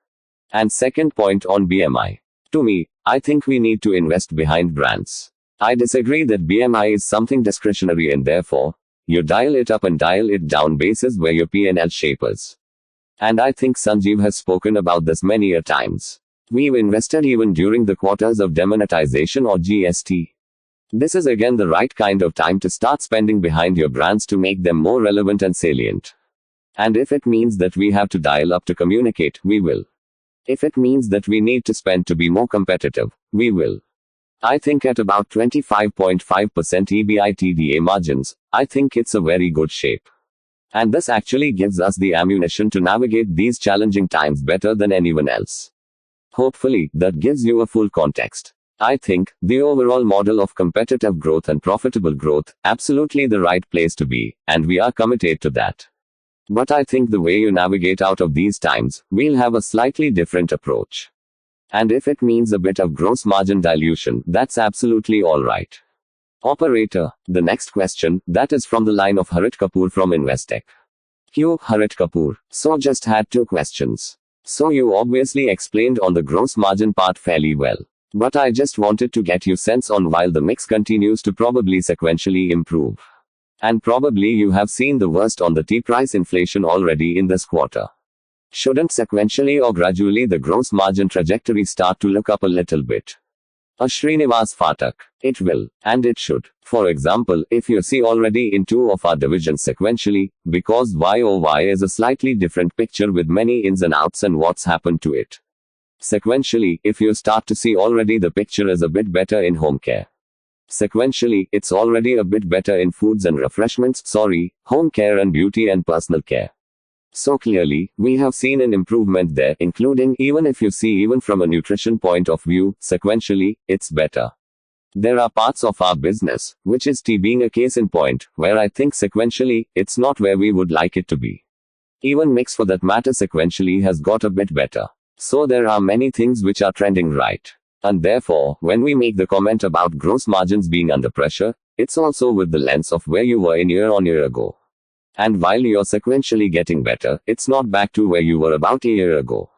And second point on BMI. To me, I think we need to invest behind brands. I disagree that BMI is something discretionary and therefore, you dial it up and dial it down basis where your P&L shapers. And I think Sanjeev has spoken about this many a times. We've invested even during the quarters of demonetization or GST. This is again the right kind of time to start spending behind your brands to make them more relevant and salient. And if it means that we have to dial up to communicate, we will. If it means that we need to spend to be more competitive, we will. I think at about 25.5% EBITDA margins, I think it's a very good shape. And this actually gives us the ammunition to navigate these challenging times better than anyone else. Hopefully, that gives you a full context. I think, the overall model of competitive growth and profitable growth, absolutely the right place to be, and we are committed to that. But I think the way you navigate out of these times, we'll have a slightly different approach. And if it means a bit of gross margin dilution, that's absolutely alright. Operator, the next question, that is from the line of Harit Kapoor from Investec. Q. Harit Kapoor. So just had 2 questions. So you obviously explained on the gross margin part fairly well. But I just wanted to get your sense on while the mix continues to probably sequentially improve. And probably you have seen the worst on the tea price inflation already in this quarter. Shouldn't sequentially or gradually the gross margin trajectory start to look up a little bit? Srinivas Phatak. It will, and it should. For example, if you see already in 2 of our divisions sequentially, because YOY is a slightly different picture with many ins and outs and what's happened to it. Sequentially, if you start to see already the picture is a bit better in home care. Sequentially, it's already a bit better in foods and refreshments, home care and beauty and personal care. So clearly, we have seen an improvement there, including even if you see even from a nutrition point of view, sequentially, it's better. There are parts of our business, which is tea being a case in point, where I think sequentially, it's not where we would like it to be. Even mix for that matter sequentially has got a bit better. So there are many things which are trending right. And therefore, when we make the comment about gross margins being under pressure, it's also with the lens of where you were in year-on-year ago. And while you're sequentially getting better, it's not back to where you were about a year ago.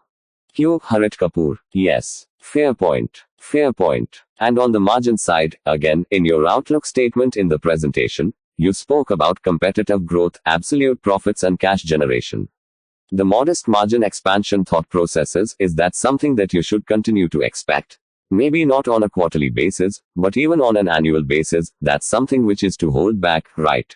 Q. Harit Kapoor. Yes. Fair point. Fair point. And on the margin side, again, in your outlook statement in the presentation, you spoke about competitive growth, absolute profits and cash generation. The modest margin expansion thought processes, is that something that you should continue to expect? Maybe not on a quarterly basis, but even on an annual basis, that's something which is to hold back, right?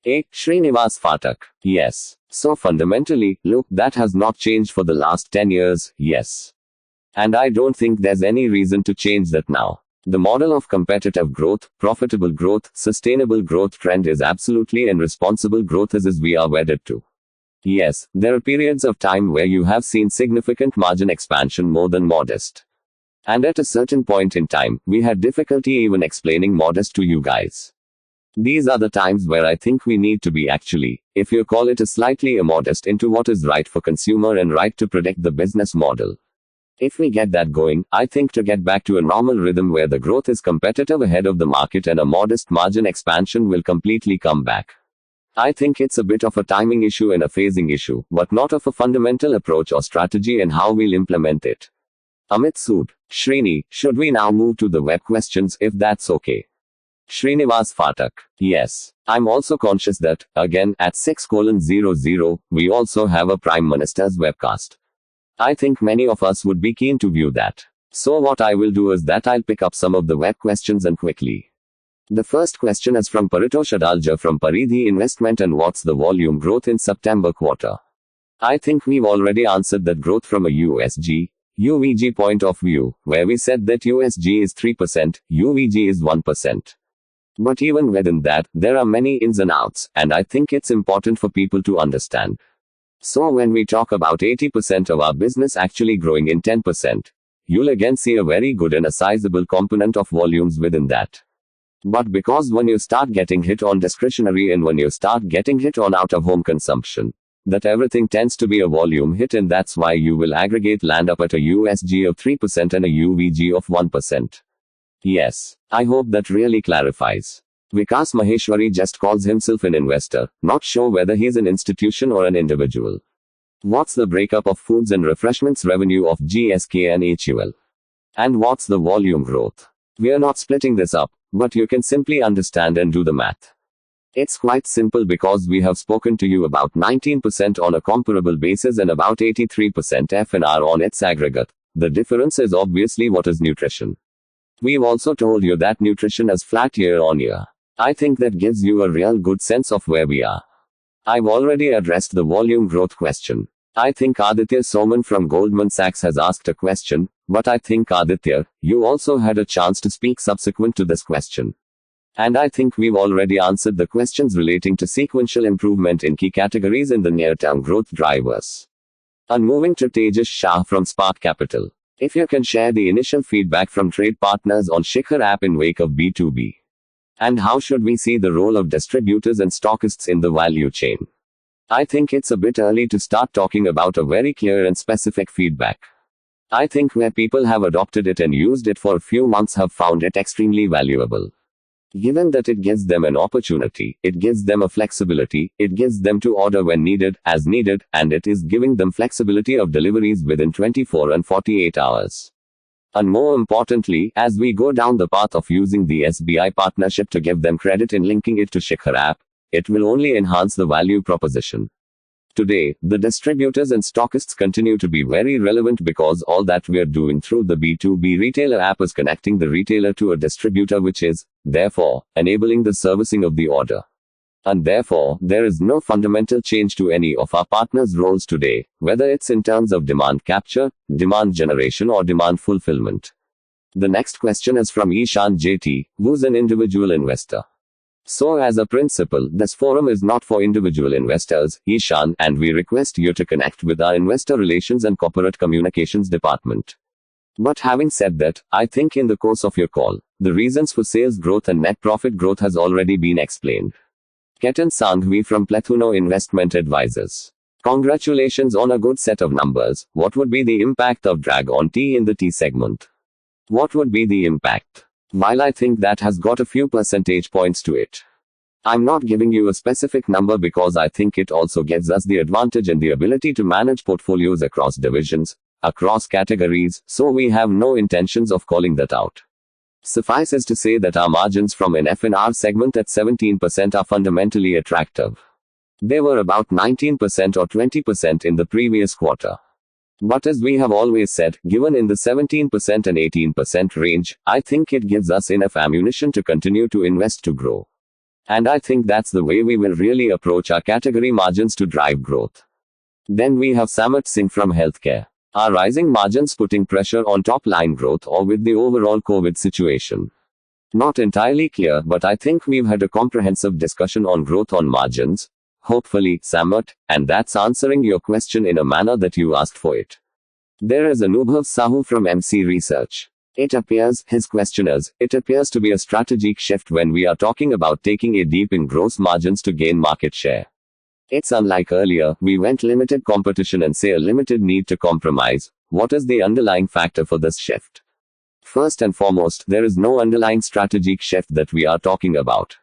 A. Srinivas Phatak. Yes. So fundamentally, look, that has not changed for the last 10 years, yes. And I don't think there's any reason to change that now. The model of competitive growth, profitable growth, sustainable growth trend is absolutely and responsible growth as we are wedded to. Yes, there are periods of time where you have seen significant margin expansion more than modest. And at a certain point in time, we had difficulty even explaining modest to you guys. These are the times where I think we need to be actually, if you call it a slightly immodest into what is right for consumer and right to predict the business model. If we get that going, I think to get back to a normal rhythm where the growth is competitive ahead of the market and a modest margin expansion will completely come back. I think it's a bit of a timing issue and a phasing issue, but not of a fundamental approach or strategy and how we'll implement it. Amit Sood. Srini, should we now move to the web questions if that's okay? Srinivas Phatak. Yes. I'm also conscious that, again, at 6:00, we also have a Prime Minister's webcast. I think many of us would be keen to view that. So what I will do is that I'll pick up some of the web questions and quickly. The first question is from Paritosh Adalja from Paridhi Investment and what's the volume growth in September quarter? I think we've already answered that growth from a UVG point of view, where we said that USG is 3%, UVG is 1%. But even within that, there are many ins and outs, and I think it's important for people to understand. So when we talk about 80% of our business actually growing in 10%, you'll again see a very good and a sizable component of volumes within that. But because when you start getting hit on discretionary and when you start getting hit on out-of-home consumption, that everything tends to be a volume hit and that's why you will aggregate land up at a USG of 3% and a UVG of 1%. Yes. I hope that really clarifies. Vikas Maheshwari just calls himself an investor, not sure whether he's an institution or an individual. What's the breakup of foods and refreshments revenue of GSK and HUL? And what's the volume growth? We are not splitting this up, but you can simply understand and do the math. It's quite simple because we have spoken to you about 19% on a comparable basis and about 83% F&R on its aggregate. The difference is obviously what is nutrition. We've also told you that nutrition is flat year on year. I think that gives you a real good sense of where we are. I've already addressed the volume growth question. I think Aditya Soman from Goldman Sachs has asked a question, but I think Aditya, you also had a chance to speak subsequent to this question. And I think we've already answered the questions relating to sequential improvement in key categories in the near-term growth drivers. And moving to Tejas Shah from Spark Capital. If you can share the initial feedback from trade partners on Shikhar app in wake of B2B. And how should we see the role of distributors and stockists in the value chain? I think it's a bit early to start talking about a very clear and specific feedback. I think where people have adopted it and used it for a few months have found it extremely valuable. Given that it gives them an opportunity, it gives them a flexibility, it gives them to order when needed, as needed, and it is giving them flexibility of deliveries within 24 and 48 hours. And more importantly, as we go down the path of using the SBI partnership to give them credit in linking it to Shikhar app, it will only enhance the value proposition. Today, the distributors and stockists continue to be very relevant because all that we're doing through the B2B retailer app is connecting the retailer to a distributor, which is, therefore, enabling the servicing of the order. And therefore, there is no fundamental change to any of our partners' roles today, whether it's in terms of demand capture, demand generation, or demand fulfillment. The next question is from Ishan JT, who's an individual investor. So as a principle, this forum is not for individual investors, Ishan, and we request you to connect with our investor relations and corporate communications department. But having said that, I think in the course of your call, the reasons for sales growth and net profit growth has already been explained. Ketan Sanghvi from Plethuno Investment Advisors. Congratulations on a good set of numbers. What would be the impact of drag on tea in the tea segment? What would be the impact? While I think that has got a few percentage points to it. I'm not giving you a specific number because I think it also gives us the advantage and the ability to manage portfolios across divisions, across categories, so we have no intentions of calling that out. Suffice it to say that our margins from an F&R segment at 17% are fundamentally attractive. They were about 19% or 20% in the previous quarter. But as we have always said, given in the 17% and 18% range, I think it gives us enough ammunition to continue to invest to grow. And I think that's the way we will really approach our category margins to drive growth. Then we have Samat Singh from Healthcare. Are rising margins putting pressure on top line growth or with the overall COVID situation? Not entirely clear, but I think we've had a comprehensive discussion on growth on margins. Hopefully, Samat, and that's answering your question in a manner that you asked for it. There is Anubhav Sahu from MC Research. It appears, his questioners, it appears to be a strategic shift when we are talking about taking a dip in gross margins to gain market share. It's unlike earlier, we went limited competition and say a limited need to compromise. What is the underlying factor for this shift? First and foremost, there is no underlying strategic shift that we are talking about.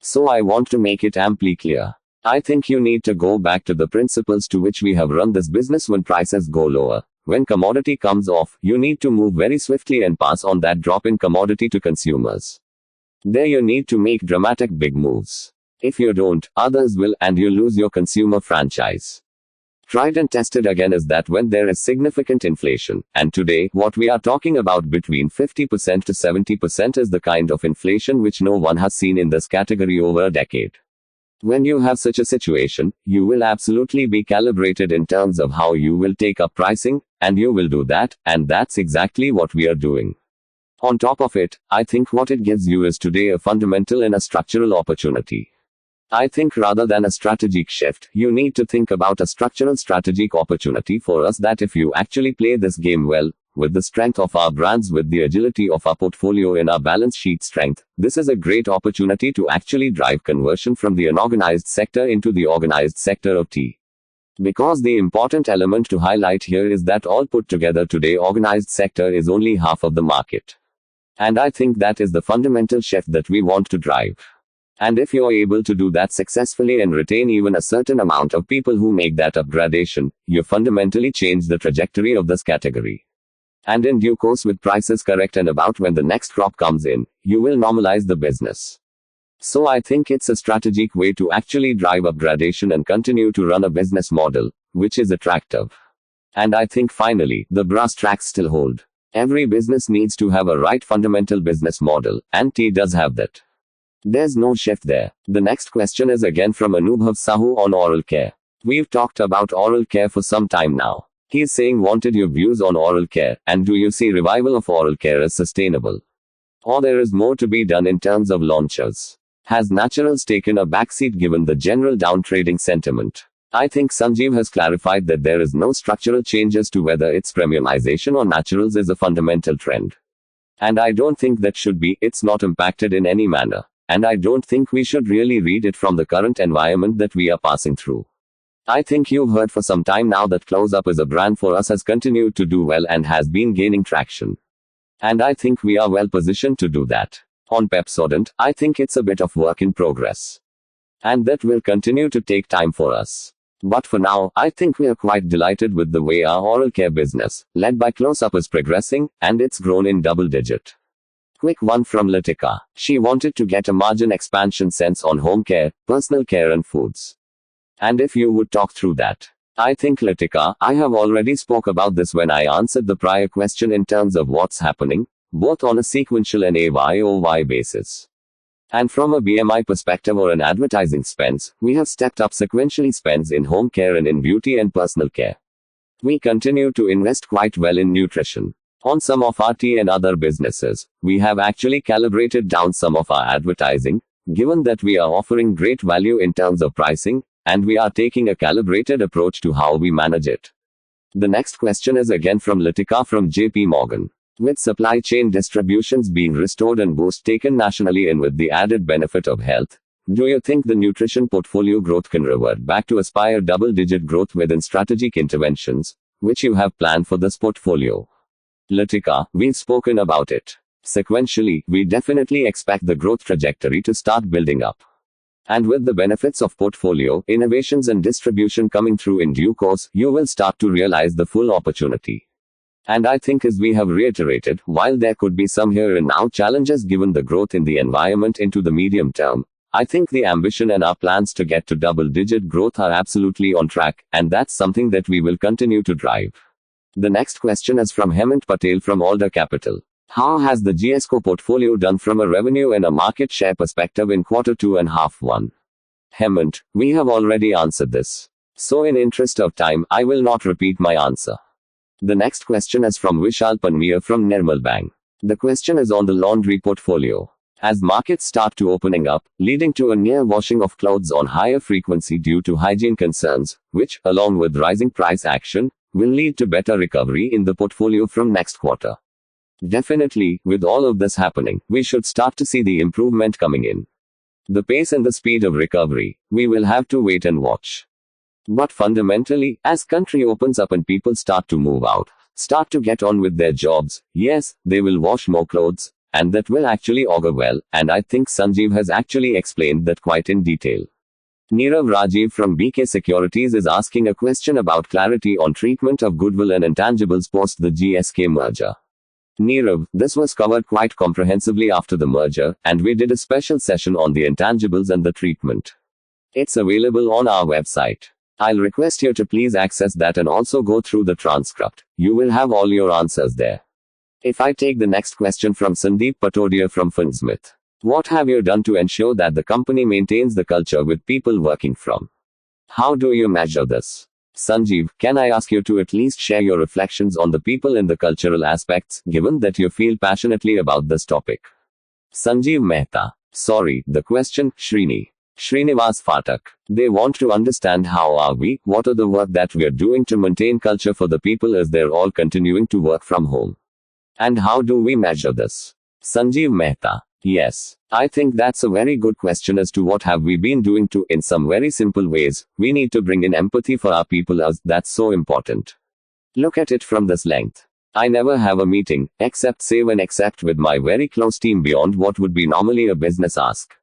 So I want to make it amply clear. I think you need to go back to the principles to which we have run this business. When prices go lower, when commodity comes off, you need to move very swiftly and pass on that drop in commodity to consumers. There you need to make dramatic big moves. If you don't, others will, and you lose your consumer franchise. Tried and tested again is that when there is significant inflation, and today, what we are talking about between 50% to 70% is the kind of inflation which no one has seen in this category over a decade. When you have such a situation, you will absolutely be calibrated in terms of how you will take up pricing, and you will do that, and that's exactly what we are doing. On top of it, I think what it gives you is today a fundamental and a structural opportunity. I think rather than a strategic shift, you need to think about a structural strategic opportunity for us that if you actually play this game well, with the strength of our brands, with the agility of our portfolio and our balance sheet strength, this is a great opportunity to actually drive conversion from the unorganized sector into the organized sector of tea. Because the important element to highlight here is that all put together today organized sector is only half of the market. And I think that is the fundamental shift that we want to drive. And if you're able to do that successfully and retain even a certain amount of people who make that upgradation, you fundamentally change the trajectory of this category. And in due course, with prices correct and about when the next crop comes in, you will normalize the business. So I think it's a strategic way to actually drive upgradation and continue to run a business model, which is attractive. And I think finally, the brass tacks still hold. Every business needs to have a right fundamental business model, and tea does have that. There's no shift there. The next question is again from Anubhav Sahu on oral care. We've talked about oral care for some time now. He's saying wanted your views on oral care, and do you see revival of oral care as sustainable? Or there is more to be done in terms of launches? Has naturals taken a backseat given the general downtrading sentiment? I think Sanjeev has clarified that there is no structural changes to whether it's premiumization or naturals is a fundamental trend. And I don't think that should be, it's not impacted in any manner. And I don't think we should really read it from the current environment that we are passing through. I think you've heard for some time now that Close Up as a brand for us has continued to do well and has been gaining traction. And I think we are well positioned to do that. On Pepsodent, I think it's a bit of work in progress. And that will continue to take time for us. But for now, I think we are quite delighted with the way our oral care business, led by Close Up, is progressing, and it's grown in double digit. Quick one from Latika. She wanted to get a margin expansion sense on home care, personal care and foods. And if you would talk through that. I think Latika, I have already spoke about this when I answered the prior question in terms of what's happening, both on a sequential and a YOY basis. And from a BMI perspective or an advertising spends, we have stepped up sequentially spends in home care and in beauty and personal care. We continue to invest quite well in nutrition. On some of our tea and other businesses, we have actually calibrated down some of our advertising, given that we are offering great value in terms of pricing, and we are taking a calibrated approach to how we manage it. The next question is again from Latika from JP Morgan. With supply chain distributions being restored and boost taken nationally and with the added benefit of health, do you think the nutrition portfolio growth can revert back to aspire double-digit growth within strategic interventions, which you have planned for this portfolio? Latika, we've spoken about it. Sequentially, we definitely expect the growth trajectory to start building up. And with the benefits of portfolio, innovations and distribution coming through in due course, you will start to realize the full opportunity. And I think, as we have reiterated, while there could be some here and now challenges given the growth in the environment into the medium term, I think the ambition and our plans to get to double-digit growth are absolutely on track, and that's something that we will continue to drive. The next question is from Hemant Patel from Alder Capital. How has the GSCO portfolio done from a revenue and a market share perspective in Q2 and H1? Hemant, we have already answered this. So in interest of time, I will not repeat my answer. The next question is from Vishal Panmir from Nirmal Bang. The question is on the laundry portfolio. As markets start to opening up, leading to a near washing of clothes on higher frequency due to hygiene concerns, which, along with rising price action, will lead to better recovery in the portfolio from next quarter. Definitely, with all of this happening, we should start to see the improvement coming in. The pace and the speed of recovery, we will have to wait and watch. But fundamentally, as country opens up and people start to move out, start to get on with their jobs, yes, they will wash more clothes, and that will actually augur well, and I think Sanjeev has actually explained that quite in detail. Nirav Rajiv from BK Securities is asking a question about clarity on treatment of goodwill and intangibles post the GSK merger. Nirav, this was covered quite comprehensively after the merger, and we did a special session on the intangibles and the treatment. It's available on our website. I'll request you to please access that and also go through the transcript. You will have all your answers there. If I take the next question from Sandeep Patodia from Finsmith. What have you done to ensure that the company maintains the culture with people working from? How do you measure this? Sanjeev, can I ask you to at least share your reflections on the people and the cultural aspects, given that you feel passionately about this topic? Sanjeev Mehta. Sorry, the question, Srinivas Phatak. They want to understand how are we, what are the work that we are doing to maintain culture for the people as they're all continuing to work from home. And how do we measure this? Sanjeev Mehta. Yes, I think that's a very good question as to what have we been doing to, in some very simple ways, we need to bring in empathy for our people as that's so important. Look at it from this length. I never have a meeting, except with my very close team beyond what would be normally a business ask.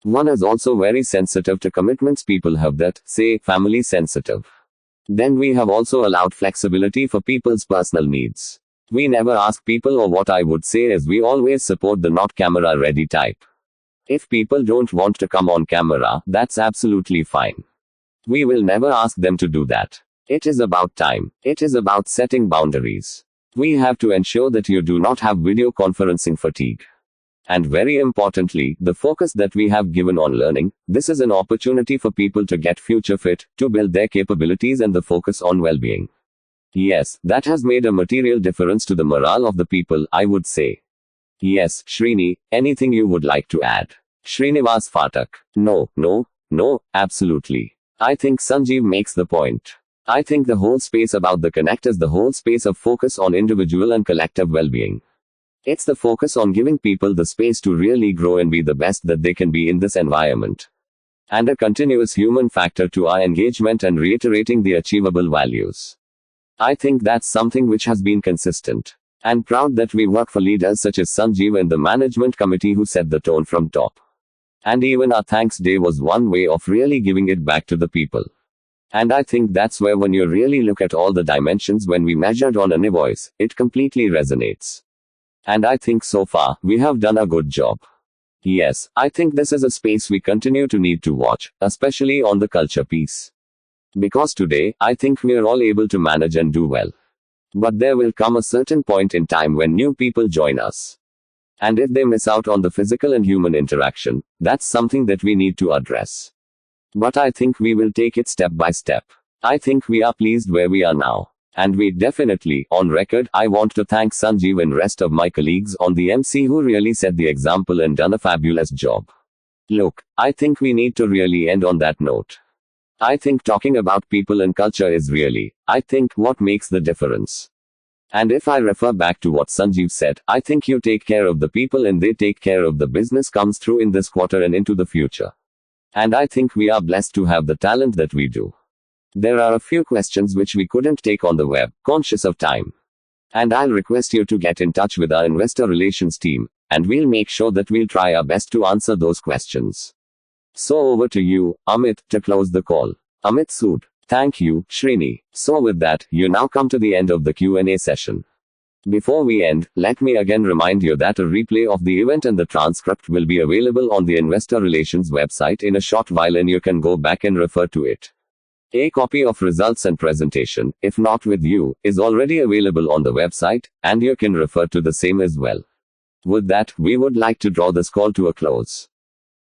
One is also very sensitive to commitments people have that, say, family sensitive. Then we have also allowed flexibility for people's personal needs. We never ask people, or what I would say is we always support the not camera ready type. If people don't want to come on camera, that's absolutely fine. We will never ask them to do that. It is about time. It is about setting boundaries. We have to ensure that you do not have video conferencing fatigue. And very importantly, the focus that we have given on learning, this is an opportunity for people to get future fit, to build their capabilities and the focus on well-being. Yes, that has made a material difference to the morale of the people, I would say. Yes, Srini, anything you would like to add? Srinivas Phatak. No, absolutely. I think Sanjeev makes the point. I think the whole space about the connect is the whole space of focus on individual and collective well-being. It's the focus on giving people the space to really grow and be the best that they can be in this environment. And a continuous human factor to our engagement and reiterating the achievable values. I think that's something which has been consistent. And proud that we work for leaders such as Sanjeev and the management committee who set the tone from top. And even our thanks day was one way of really giving it back to the people. And I think that's where when you really look at all the dimensions when we measured on an invoice, it completely resonates. And I think so far, we have done a good job. Yes, I think this is a space we continue to need to watch, especially on the culture piece. Because today, I think we are all able to manage and do well. But there will come a certain point in time when new people join us. And if they miss out on the physical and human interaction, that's something that we need to address. But I think we will take it step by step. I think we are pleased where we are now. And we definitely, on record, I want to thank Sanjeev and rest of my colleagues on the MC who really set the example and done a fabulous job. Look, I think we need to really end on that note. I think talking about people and culture is really, I think, what makes the difference. And if I refer back to what Sanjeev said, I think you take care of the people and they take care of the business comes through in this quarter and into the future. And I think we are blessed to have the talent that we do. There are a few questions which we couldn't take on the web, conscious of time. And I'll request you to get in touch with our investor relations team, and we'll make sure that we'll try our best to answer those questions. So over to you, Amit, to close the call. Amit Sood. Thank you, Srini. So with that, you now come to the end of the Q&A session. Before we end, let me again remind you that a replay of the event and the transcript will be available on the investor relations website in a short while and you can go back and refer to it. A copy of results and presentation, if not with you, is already available on the website, and you can refer to the same as well. With that, we would like to draw this call to a close.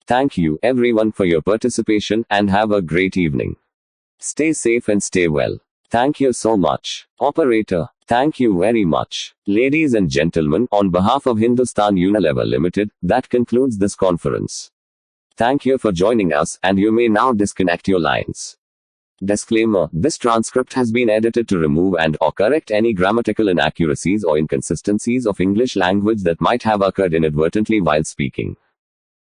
Thank you, everyone, for your participation, and have a great evening. Stay safe and stay well. Thank you so much. Operator, thank you very much. Ladies and gentlemen, on behalf of Hindustan Unilever Limited, that concludes this conference. Thank you for joining us, and you may now disconnect your lines. Disclaimer: this transcript has been edited to remove and/or correct any grammatical inaccuracies or inconsistencies of English language that might have occurred inadvertently while speaking.